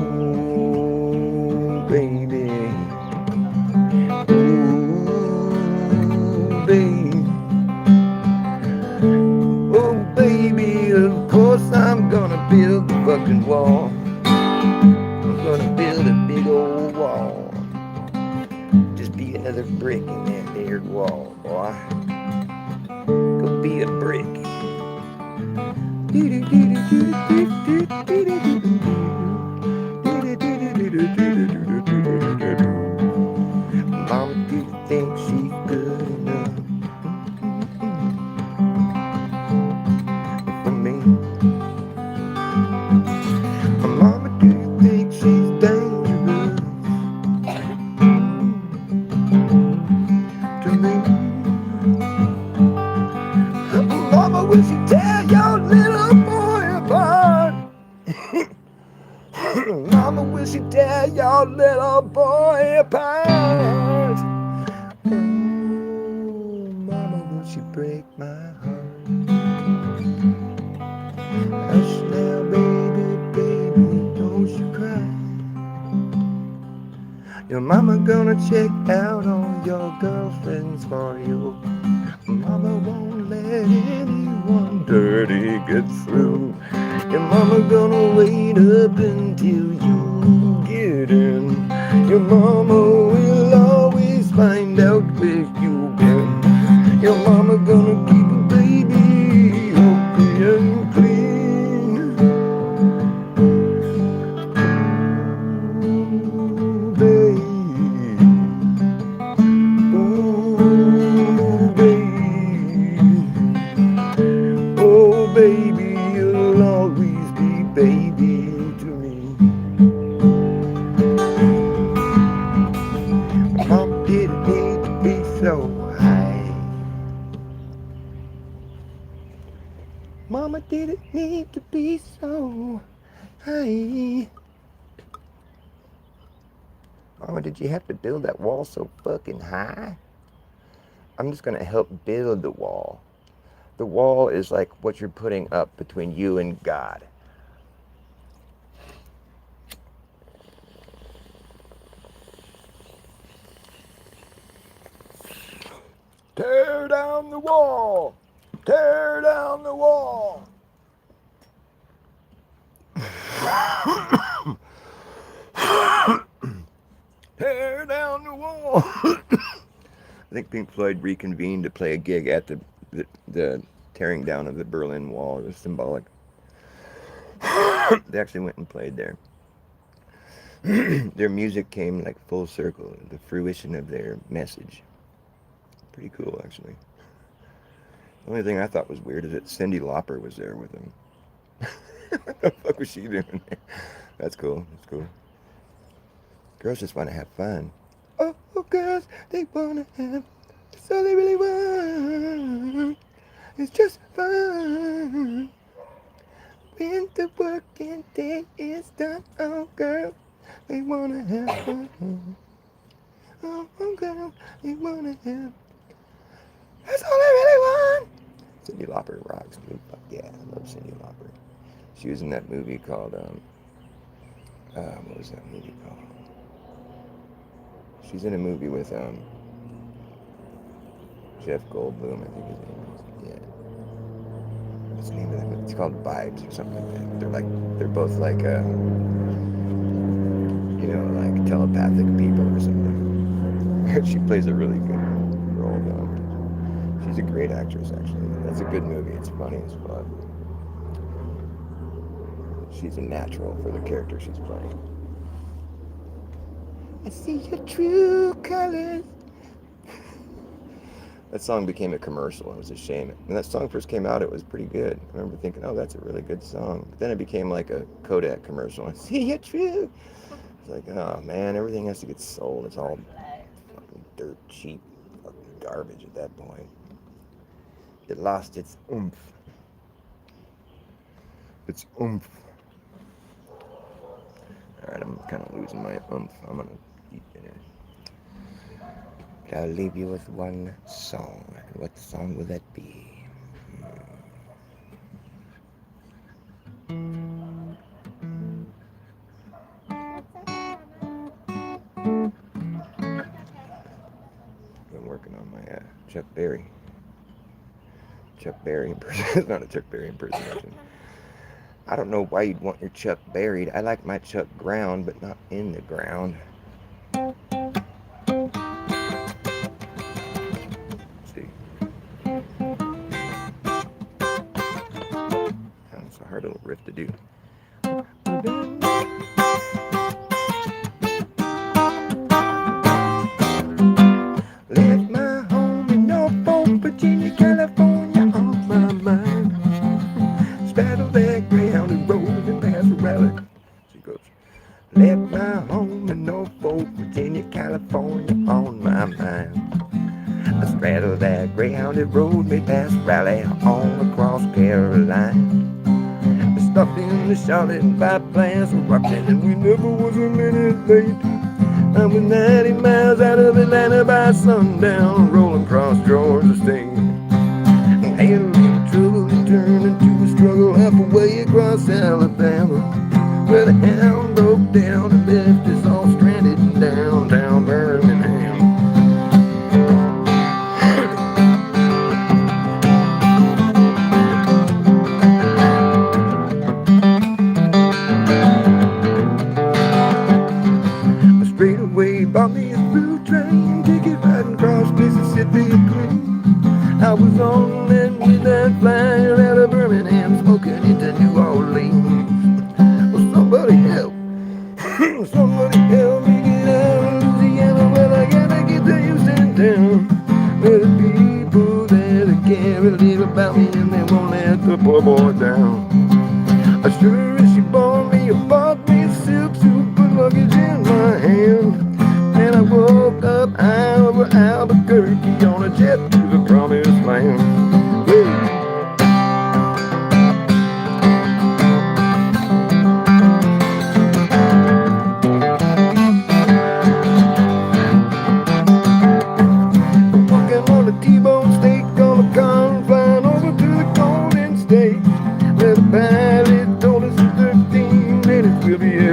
baby. Ooh, baby. Oh, baby, of course I'm gonna build the fucking wall. I'm gonna build a big old wall. Be another brick in that there wall, boy. Go be a brick. Mama, do you think she's good enough for me? Mama, do you think she's dangerous to me? Mama, will she tear your little boy apart? Mama, will she tear your little boy apart? Oh, Mama, will she break my heart? Your mama gonna check out all your girlfriends for you. Mama won't let anyone dirty get through. Your mama gonna wait up until you get in. Your mama will always find out where you've been. Your mama gonna keep a baby healthy and clean. Ooh, baby. Ooh, baby. Oh, baby, you'll always be baby to me. Mom didn't need to be so high. Mama didn't need to be so high. Mama, did you have to build that wall so fucking high? I'm just gonna help build the wall. The wall is like what you're putting up between you and God. Tear down the wall! Tear down the wall! Tear down the wall! I think Pink Floyd reconvened to play a gig at the tearing down of the Berlin Wall. It was symbolic. They actually went and played there. Their music came like full circle, the fruition of their message. Pretty cool, actually. The only thing I thought was weird is that Cyndi Lauper was there with them. What the fuck was she doing there? That's cool. That's cool. Girls just want to have fun. Oh, girls, they want to have. That's all they really want. It's just fun. When the working day is done, oh, girl, they want to have fun. Oh, girl, they want to have. That's all they really want. Cyndi Lauper rocks, dude. Fuck yeah, I love Cyndi Lauper. She was in that movie called, what was that movie called? She's in a movie with, Jeff Goldblum, I think his name is. Yeah. What's the name of that movie? It's called Vibes or something like that. They're both like, like telepathic people or something. She plays a really good role, though. She's a great actress, actually. That's a good movie. It's funny as fuck. She's a natural for the character she's playing. I see your true colors. That song became a commercial. It was a shame. When that song first came out, it was pretty good. I remember thinking, oh, that's a really good song. But then it became like a Kodak commercial. I see your true. It's like, oh, man, everything has to get sold. It's all fucking dirt cheap, fucking garbage at that point. It lost its oomph. Its oomph. Alright, I'm kind of losing my oomph. I'm gonna eat dinner. I'll leave you with one song. What song will that be? Been working on my Chuck Berry. Chuck Berry impersonation. It's not a Chuck Berry impersonation. I don't know why you'd want your Chuck buried. I like my Chuck ground, but not in the ground. Let's see. That's a hard little riff to do. Left my home in Norfolk, Virginia, California on my mind. Straddle that ground and roll and pass a rally. She goes, left my home in Norfolk, Virginia, California on my mind. I straddled that greyhound that rode me past Raleigh all across Carolina. I stopped in the Charlotte and bypass Rockland, and we never was a minute late. I was 90 miles out of Atlanta by sundown, rolling across Georgia State. I had a little trouble and turned into a struggle halfway across Alabama, where the hound broke down and left us all stranded in downtown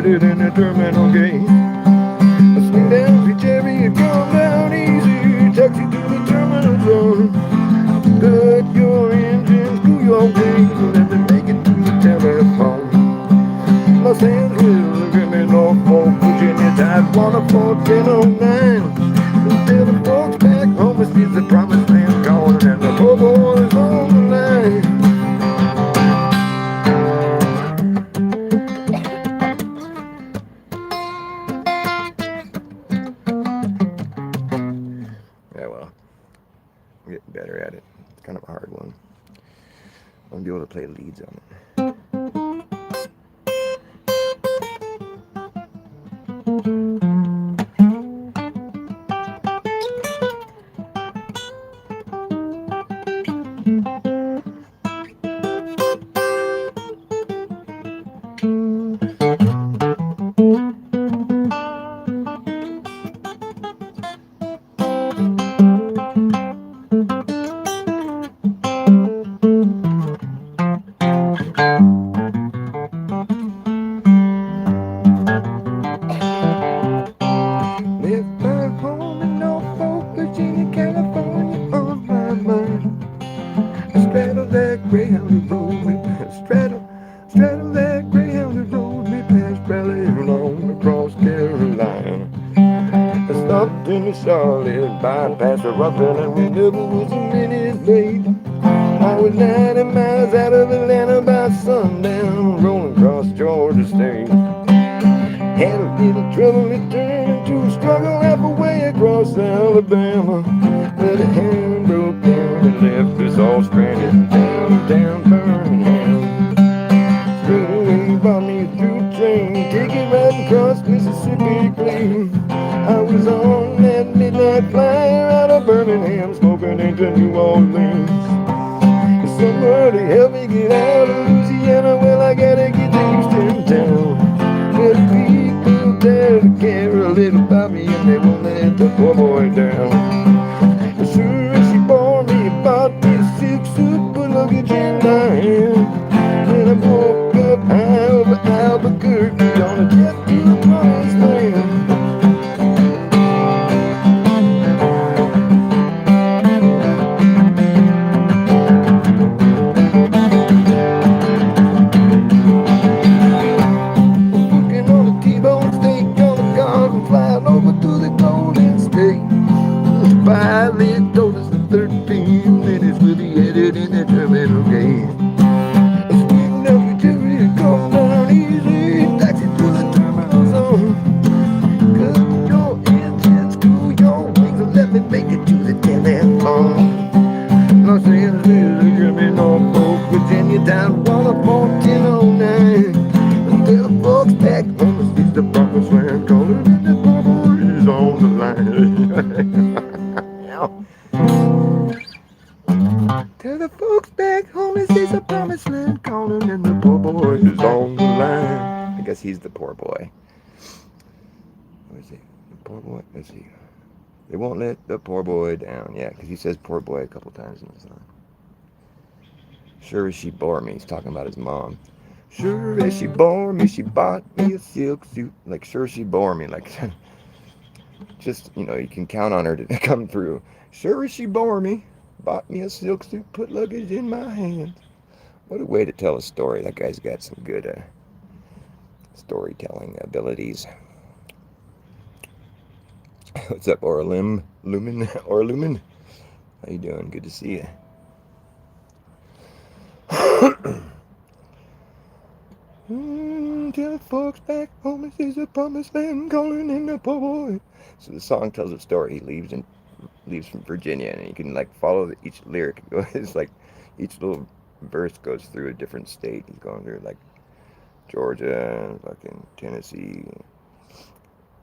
headed in the terminal gate. Swing down the chariot, come down easy, taxi to the terminal zone. Cut your engines, cool your wings, let me make it to the telephone. Los Angeles, look at me, Norfolk, Virginia, Type 11409. Tell the folks back home, this is the promised land calling, and the poor boys on the line. Yeah, well, I'm getting better at it. It's kind of a hard one. I'm gonna be able to play leads on it. Left my home in Norfolk, Virginia, California on my mind. I straddle that Greyhound and rolled me past, straddle that Greyhound and rolled me past Raleigh along across Carolina. I stopped in the Charlotte, bypassed the Rockville, and we never was a minute late. I was 90 miles out of Atlanta by sundown, rolling across Georgia State. Had a little trouble returning to a struggle halfway across Alabama. But the hand broke down and left us all stranded in downtown Birmingham. Straight away brought me through a train, taking right across Mississippi clean. I was on that midnight flyer out of Birmingham, smoking into New Orleans. Somebody help me get out of Louisiana, well I gotta get to Houston town. But people there to care a little about me, and they won't let the poor boy down. Sure as she bore me, bought me a silk suit, put luggage in my hand. Then I woke up high over Albuquerque on a jet to the promised land. Pilot told us in 13 minutes we'll be headed in the terminal gate. Speeding up the chariot, come down easy, taxi to the terminal zone. Cut your engines, cool your wings, and let me make it to the telephone. Los Angeles, look at me, Norfolk, Virginia, Town 11409. Tell the folks back home, this is the promised land calling, and the poor boy is on the line. Tell the folks back home, this is a promised land calling, and the poor boy is on the line. I guess he's the poor boy. What is he? The poor boy? Let's see. They won't let the poor boy down. Yeah, because he says poor boy a couple times in the song. Sure as she bore me. He's talking about his mom. Sure as she bore me, she bought me a silk suit. Like, sure she bore me. Like, just, you know, you can count on her to come through. Sure as she bore me, bought me a silk suit, put luggage in my hands. What a way to tell a story. That guy's got some good storytelling abilities. What's up, Lumen? How you doing? Good to see you. Tell the folks back home, this is a promised land calling in the poor boy. So the song tells a story. He leaves from Virginia, and you can like follow each lyric. It's like each little verse goes through a different state. He's going through like Georgia, fucking Tennessee,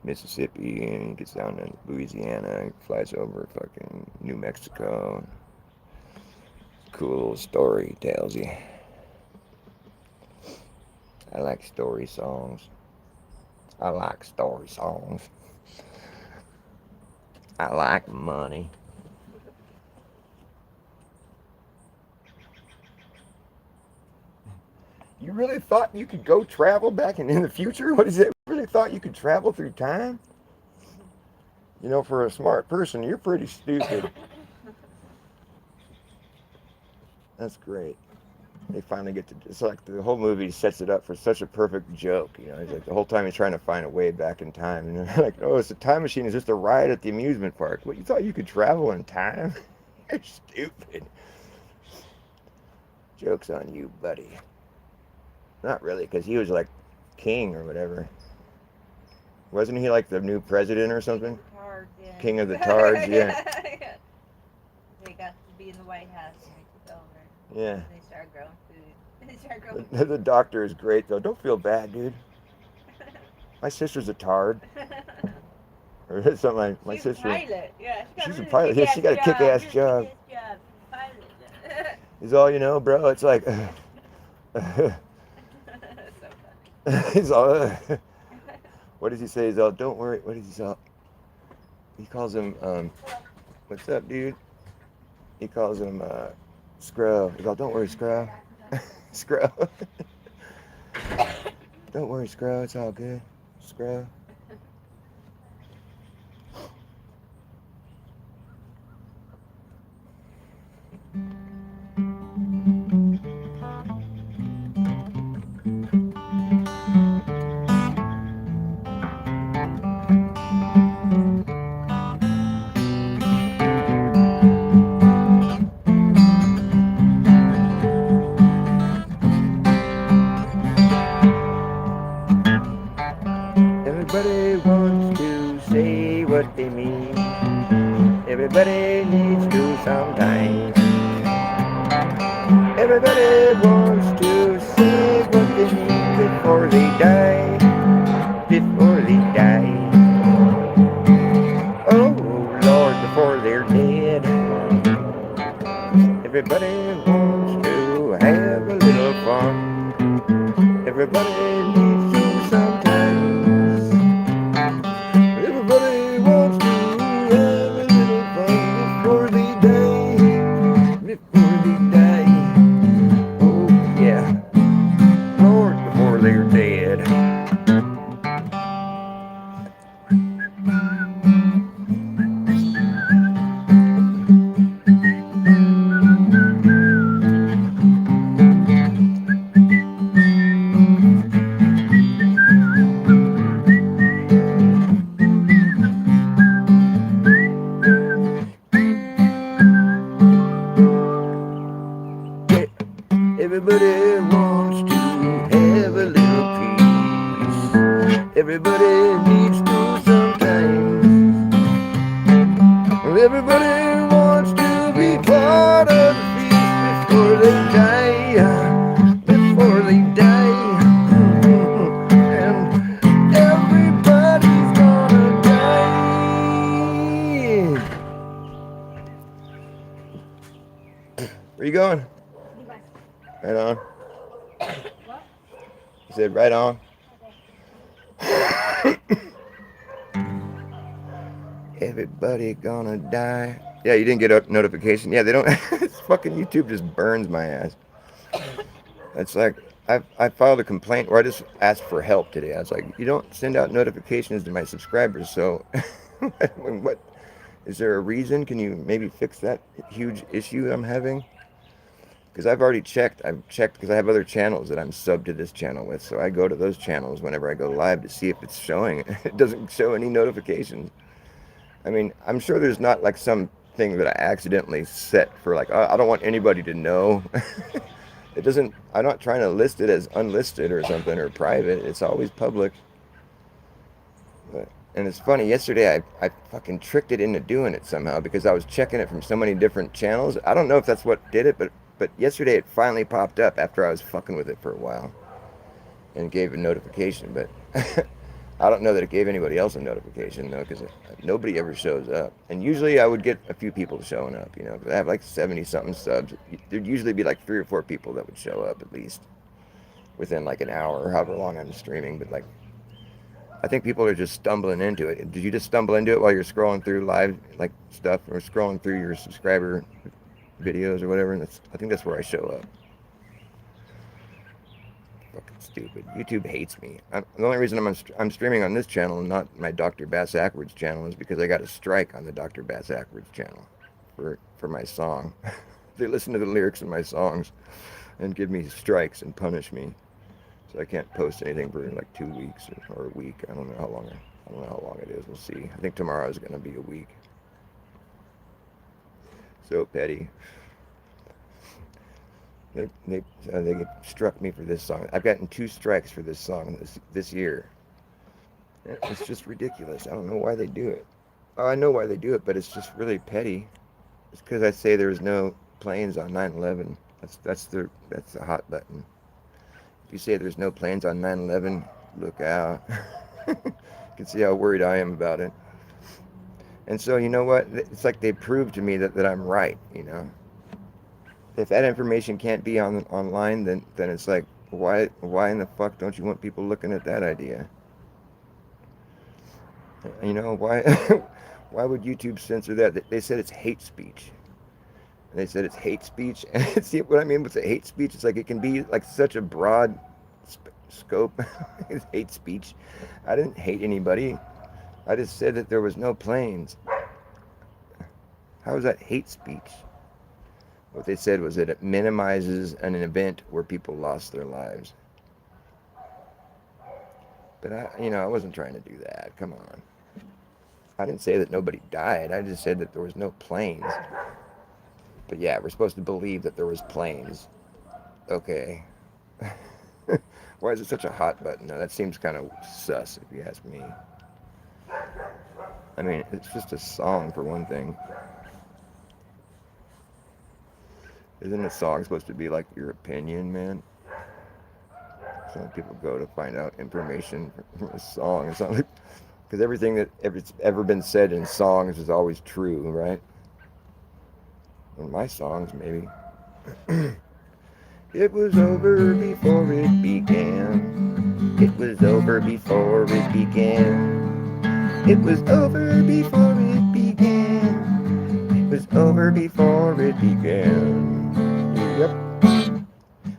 Mississippi, and he gets down to Louisiana, he flies over fucking New Mexico. Cool little story he tells you. I like story songs. I like money. You really thought you could go travel back in the future? What is it? You really thought you could travel through time? You know, for a smart person, you're pretty stupid. That's great. They finally get to. It's like the whole movie sets it up for such a perfect joke. You know, he's like the whole time he's trying to find a way back in time, and they're like, "Oh, it's a time machine. It's just a ride at the amusement park." What, you thought you could travel in time? You're stupid. Joke's on you, buddy. Not really, because he was like king or whatever. Wasn't he like the new president or something? Tard, yeah. King of the Tards, yeah. Yeah. They got to be in the White House and they took over. Yeah. They started growing food. They started growing The doctor is great, though. Don't feel bad, dude. My sister's a tard. Or something like my She's sister. a pilot. Yeah, She's a pilot. Yeah, she got a kick-ass job. Pilot. He's all, you know, bro. It's like, So funny. he's all, what does he say? He's all, don't worry. What is he all? He calls him, what's up, dude? He calls him, Scrub. He's all, don't worry, Scrub. Scrub. Don't worry, Scrub. It's all good. Scrub. Everybody wants to say what they mean. Everybody needs to sometimes. Everybody wants to say what they mean before they die. Before they die. Oh Lord, before they're dead. Everybody wants to have a little fun. Everybody needs to sometimes. Everybody wants to have a little fun before they die. Before they die. Oh yeah. Lord, before they're dead. Everybody wants to have a little peace. Everybody needs to sometimes. Everybody wants to be part of the feast before they die. Before they die. And everybody's gonna die. Where you going? Right on. What? He said, right on. Everybody gonna die. Yeah, you didn't get a notification. Yeah, they don't. It's fucking YouTube just burns my ass. It's like I filed a complaint, or I just asked for help today. I was like, you don't send out notifications to my subscribers, so what? Is there a reason? Can you maybe fix that huge issue I'm having? Because I've already checked. I've checked because I have other channels that I'm subbed to this channel with. So I go to those channels whenever I go live to see if it's showing. It doesn't show any notifications. I mean, I'm sure there's not like some thing that I accidentally set for like, I don't want anybody to know. It doesn't, I'm not trying to list it as unlisted or something or private. It's always public. And it's funny, yesterday I fucking tricked it into doing it somehow because I was checking it from so many different channels. I don't know if that's what did it, but yesterday it finally popped up after I was fucking with it for a while and gave a notification. But I don't know that it gave anybody else a notification, though, because nobody ever shows up. And usually I would get a few people showing up, you know, because I have like 70-something subs. There'd usually be like 3 or 4 people that would show up at least within like an hour or however long I'm streaming. But like, I think people are just stumbling into it. Did you just stumble into it while you're scrolling through live like stuff or scrolling through your subscriber videos or whatever? And I think that's where I show up. Fucking stupid. YouTube hates me. The only reason I'm streaming on this channel and not my Dr. Bass Ackwards channel is because I got a strike on the Dr. Bass Ackwards channel for my song. They listen to the lyrics in my songs and give me strikes and punish me. So I can't post anything for like 2 weeks or a week. I don't know how long. I don't know how long it is. We'll see. I think tomorrow is going to be a week. So petty. They struck me for this song. I've gotten 2 strikes for this song this year. It's just ridiculous. I don't know why they do it. Oh, I know why they do it, but it's just really petty. It's because I say there's no planes on 9/11. That's the hot button. If you say there's no planes on 9/11, look out. You can see how worried I am about it. And so, you know what? It's like they proved to me that I'm right, you know. If that information can't be online, then it's like, why in the fuck don't you want people looking at that idea? You know, why why would YouTube censor that? They said it's hate speech. They said it's hate speech. And see what I mean with the hate speech? It's like it can be like such a broad scope. It's hate speech. I didn't hate anybody. I just said that there was no planes. How is that hate speech? What they said was that it minimizes an event where people lost their lives. But I wasn't trying to do that. Come on. I didn't say that nobody died. I just said that there was no planes. But yeah, we're supposed to believe that there was planes. Okay. Why is it such a hot button? Now, that seems kind of sus, if you ask me. I mean, it's just a song for one thing. Isn't a song supposed to be like your opinion, man? Some people go to find out information from a song. It's not like, because everything that ever been said in songs is always true, right? In my songs, maybe. It was over before it began. It was over before it began. It was over before it began. It was over before it began. Yep.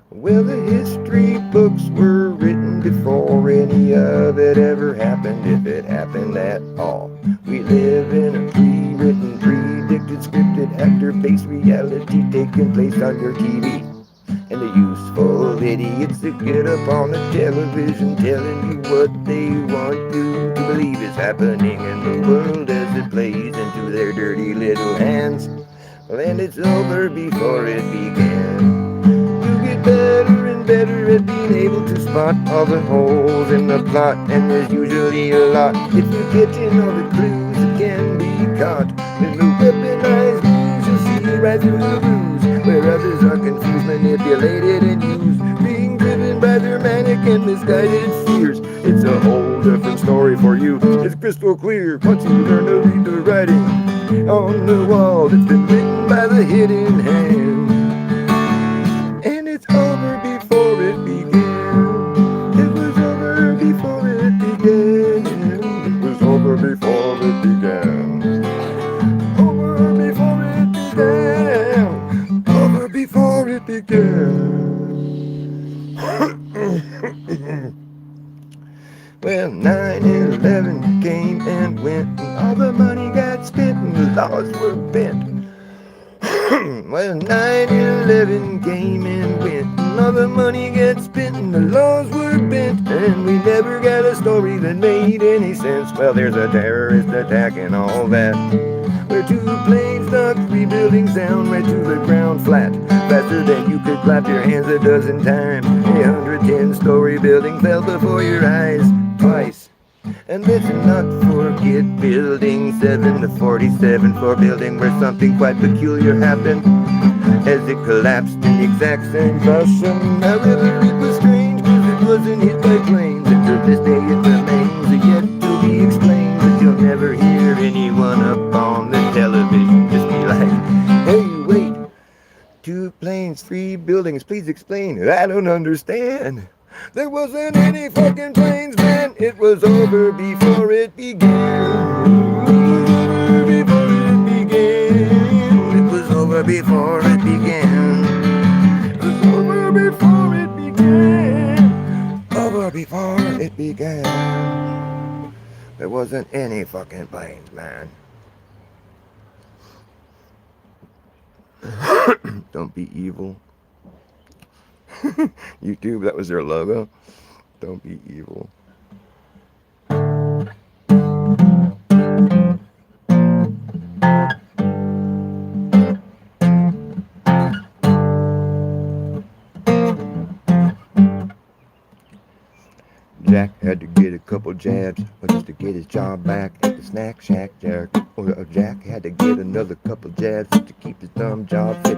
Well, the history books were written before any of it ever happened, if it happened at all. We live in a pre-written, predicted, scripted, actor-based reality taking place on your TV. And the useful idiots that get up on the television telling you what they want you to believe is happening in the world as it plays into their dirty little hands. And it's over before it began. You get better and better at being able to spot all the holes in the plot, and there's usually a lot if you get in all the clues that can be caught. In the weaponized news, you'll see right through the ruse, where others are confused, manipulated, and used, being driven by their manic and misguided fears. It's a whole different story for you. It's crystal clear once you learn to read the writing on the wall that's been written by the hidden hand. And it's over before it began. It was over before it began. It was over before it began. Over before it began. Over before it began. Well, 9/11 came and went, and all the money got spent, and the laws were bent. Well, 9/11 came and went, and all the money got spent, and the laws were bent, and we never got a story that made any sense. Well, there's a terrorist attack and all that, where 2 planes knocked 3 buildings down right to the ground flat, faster than you could clap your hands a dozen times. A 110-story building fell before your eyes twice. And let's not forget building 7, the 47th floor building, where something quite peculiar happened as it collapsed in the exact same fashion. However, it was strange because it wasn't hit by planes, and to this day it remains yet to be explained. But you'll never hear anyone up on the television just be like, hey, wait, 2 planes, 3 buildings, please explain. I don't understand. There wasn't any fucking planes, man. It was over before it began. It was over before it began. It was over before it began. It was over before it began. it began. There wasn't any fucking planes, man. Don't be evil. YouTube, that was their logo. Don't be evil. Jack had to get a couple jabs just to get his job back at the snack shack. Jack had to get another couple jabs just to keep his dumb job fit.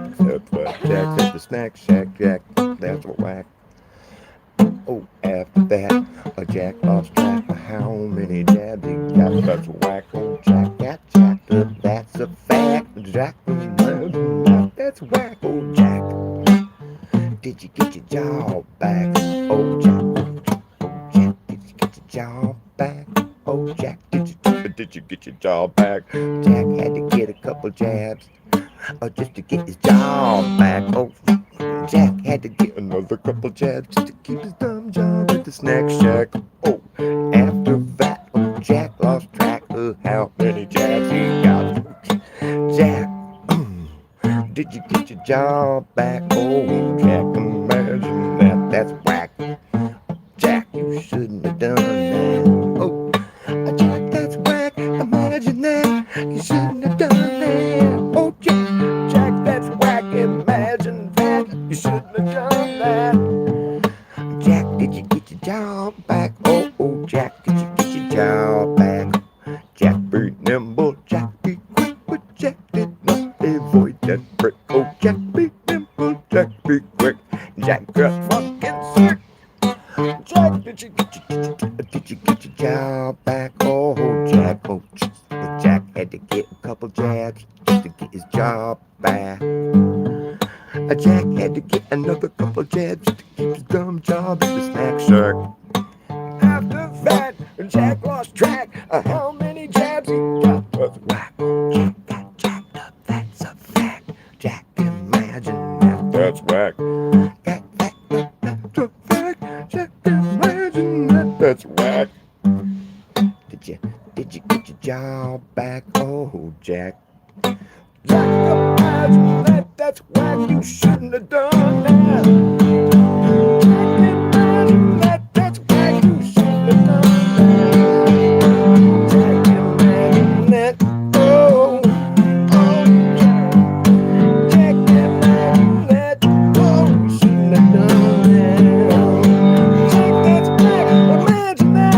Jack's at the snack shack. Jack, that's a whack. Oh, after that, Jack lost track of how many jabs he got. That's a whack. Oh, Jack got jacked up. That's a fact. Jack, that's whack. Oh, Jack, did you get your job back? Oh, Jack. Job back. Oh, Jack, did you get your job back? Jack had to get a couple jabs just to get his job back. Oh, Jack had to get another couple jabs just to keep his dumb job at the snack shack. Oh, after that, oh, Jack lost track of how many jabs he got. Jack, did you get your job back? Oh, Jack, imagine that. That's whack. Jack, you shouldn't have done that. Oh, Jack, that's whack. Imagine that. You shouldn't have done that. Oh, Jack, that's whack. Imagine that. You shouldn't have done that. Jack, did you get your job back? Oh, Jack, did you get your job back? Jack be nimble, Jack be quick, but Jack did not avoid that brick. Oh, Jack be nimble, Jack be quick. Jack got fucking sick. Jack, did you get your job back? Oh, Jack, Jack had to get a couple jabs just to get his job back. Jack had to get another couple jabs just to keep his dumb job at the snack shack. After that, Jack lost track of how many jabs he got. That's whack. Jack got jacked up, that's a fact. Jack, imagine that. That's whack. That's a fact. Jack, imagine that. That's whack. Did you get your job back? Oh, Jack. Jack, imagine that. That's whack. You shouldn't have done that. Jack, imagine that. That's whack. You shouldn't have done that. Jack, imagine that. Oh, Jack. Jack, imagine that. Oh, you shouldn't have done that. Jack, that's whack. Imagine that.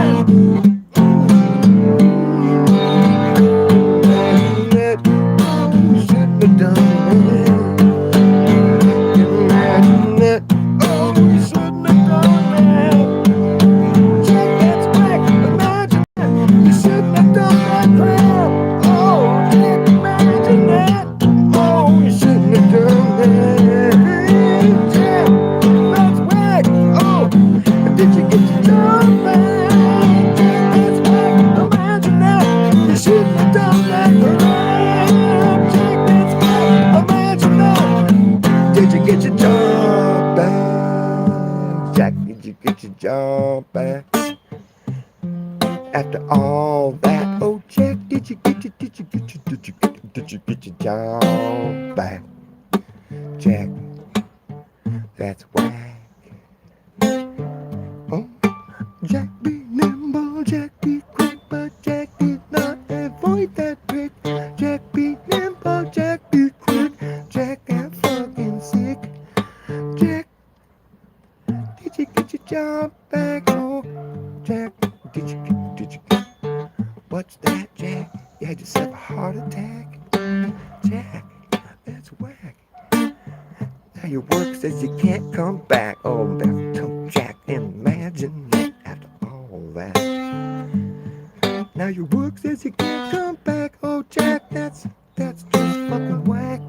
Job back. After all that, oh Jack, did you get your job back? Jack, that's whack. Oh, Jack be nimble, Jack be quick, but Jack did not avoid that trick. Jack be nimble, Jack be quick, Jack got fucking sick. Jack, did you get your job back? Oh, Jack, did you get? What's that, Jack? You had yourself a heart attack? Jack, that's whack. Now your work says you can't come back. Oh, that's Jack, imagine that after all that. Now your work says you can't come back. Oh, Jack, that's just fucking whack.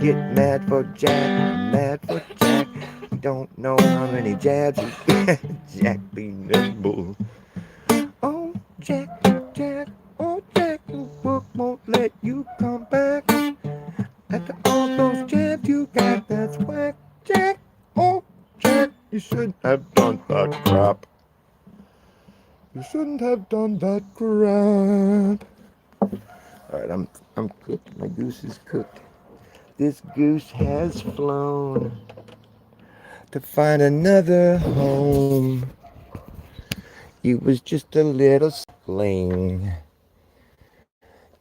Get mad for Jack, mad for Jack. You don't know how many jabs you get. Jack be nimble. Oh, Jack, oh, Jack, your work won't let you come back. After all those jabs you got, that's whack. Jack, oh, Jack, you shouldn't have done that crap. You shouldn't have done that crap. Alright, I'm cooked. My goose is cooked. This goose has flown to find another home. He was just a little suckling.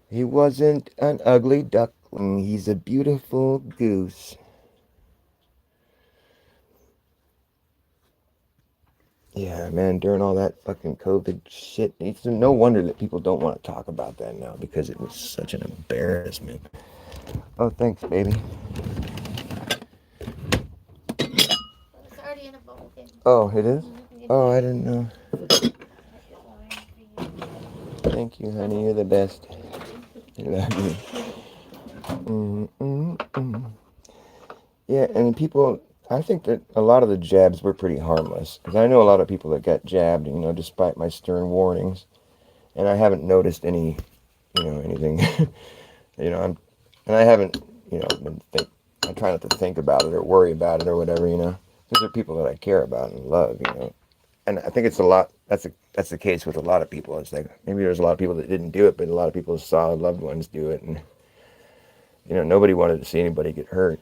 He wasn't an ugly duckling. He's a beautiful goose. Yeah, man, during all that fucking COVID shit, it's no wonder that people don't want to talk about that now because it was such an embarrassment. Oh, thanks, baby. It's already in a bowl. Oh, it is? Oh, I didn't know. Thank you, honey. You're the best. I love you. Yeah, and people, I think that a lot of the jabs were pretty harmless. Because I know a lot of people that got jabbed, despite my stern warnings. And I haven't noticed any, anything. And I haven't, I try not to think about it or worry about it or whatever, These are people that I care about and love. And I think it's a lot, that's the case with a lot of people. It's like, maybe there's a lot of people that didn't do it, but a lot of people saw loved ones do it. And, nobody wanted to see anybody get hurt.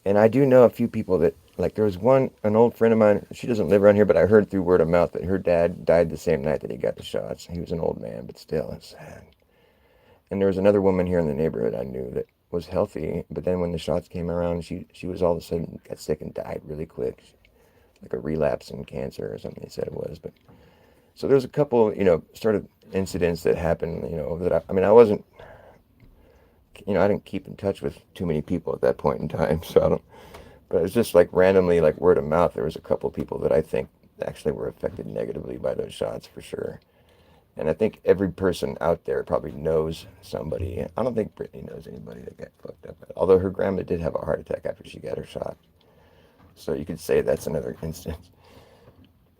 And I do know a few people that, like, there was an old friend of mine, she doesn't live around here, but I heard through word of mouth that her dad died the same night that he got the shots. He was an old man, but still, it's sad. And there was another woman here in the neighborhood I knew that was healthy, but then when the shots came around, she was all of a sudden got sick and died really quick. Like a relapse in cancer or something they said it was. But so there's a couple, sort of incidents that happened, that I mean, I wasn't, I didn't keep in touch with too many people at that point in time, so I don't, but it was just like randomly, like word of mouth. There was a couple people that I think actually were affected negatively by those shots for sure. And I think every person out there probably knows somebody. I don't think Brittany knows anybody that got fucked up. Although her grandma did have a heart attack after she got her shot. So you could say that's another instance.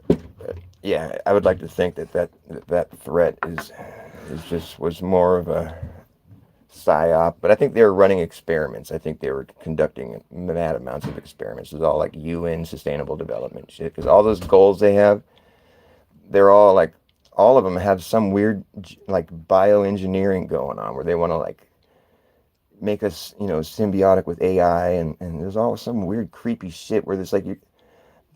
But yeah, I would like to think that threat was more of a psyop. But I think they were running experiments. I think they were conducting mad amounts of experiments. It was all like UN sustainable development shit. Because all those goals they have, they're all like, all of them have some weird like bioengineering going on where they want to like make us, symbiotic with AI, and there's all some weird creepy shit where there's like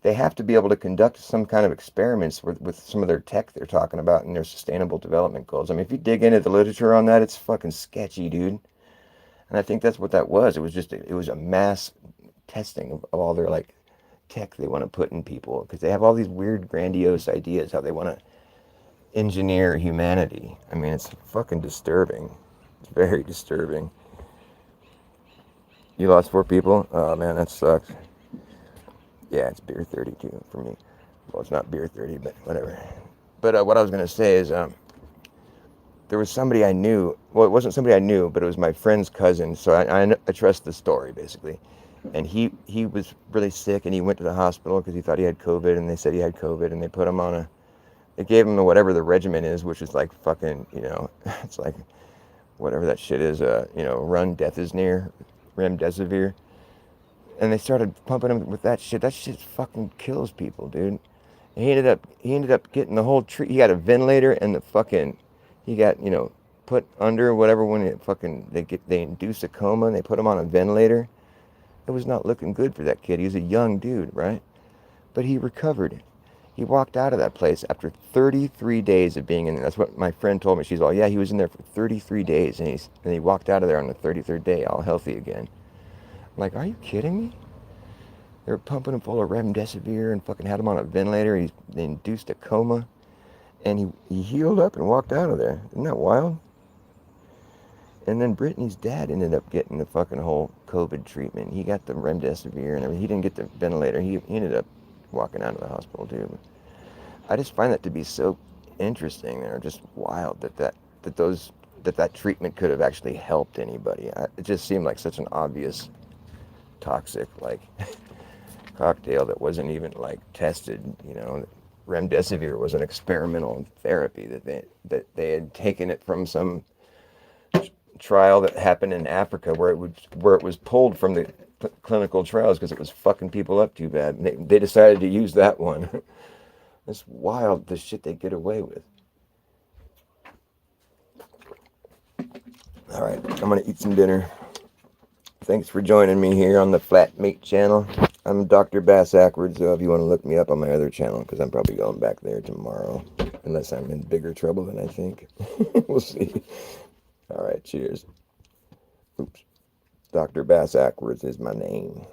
they have to be able to conduct some kind of experiments with some of their tech they're talking about in their sustainable development goals. I mean, if you dig into the literature on that, it's fucking sketchy, dude. And I think that's what that was. It was a mass testing of all their like tech they want to put in people because they have all these weird grandiose ideas how they want to engineer humanity. I mean, it's fucking disturbing. It's very disturbing. You lost 4 people? Oh man, that sucks. Yeah, it's beer 32 for me. Well, it's not beer 30, but whatever. But what I was going to say is there was somebody I knew. Well, it wasn't somebody I knew, but it was my friend's cousin. So I trust the story, basically. And he was really sick, and he went to the hospital because he thought he had COVID, and they said he had COVID, and they put him on they gave him whatever the regimen is, which is like fucking, it's like whatever that shit is, run, death is near, remdesivir. And they started pumping him with that shit. That shit fucking kills people, dude. And he ended up getting the whole tree. He got a ventilator and he got, put under whatever when they induced a coma and they put him on a ventilator. It was not looking good for that kid. He was a young dude, right? But he recovered. He walked out of that place after 33 days of being in there. That's what my friend told me. She's all, yeah, he was in there for 33 days, and he walked out of there on the 33rd day, all healthy again. I'm like, are you kidding me? They were pumping him full of remdesivir and fucking had him on a ventilator. They induced a coma, and he healed up and walked out of there. Isn't that wild? And then Brittany's dad ended up getting the fucking whole COVID treatment. He got the remdesivir and everything. He didn't get the ventilator. He ended up walking out of the hospital too. I just find that to be so interesting and just wild that treatment could have actually helped anybody. It just seemed like such an obvious toxic like cocktail that wasn't even like tested. Remdesivir was an experimental therapy that they had taken it from some trial that happened in Africa where it was pulled from the clinical trials because it was fucking people up too bad. And they decided to use that one. It's wild the shit they get away with. Alright, I'm gonna eat some dinner. Thanks for joining me here on the Flatmate channel. I'm Dr. Bass Ackwards, so if you want to look me up on my other channel, because I'm probably going back there tomorrow. Unless I'm in bigger trouble than I think. We'll see. Alright, cheers. Oops. Dr. Bass Ackwards is my name.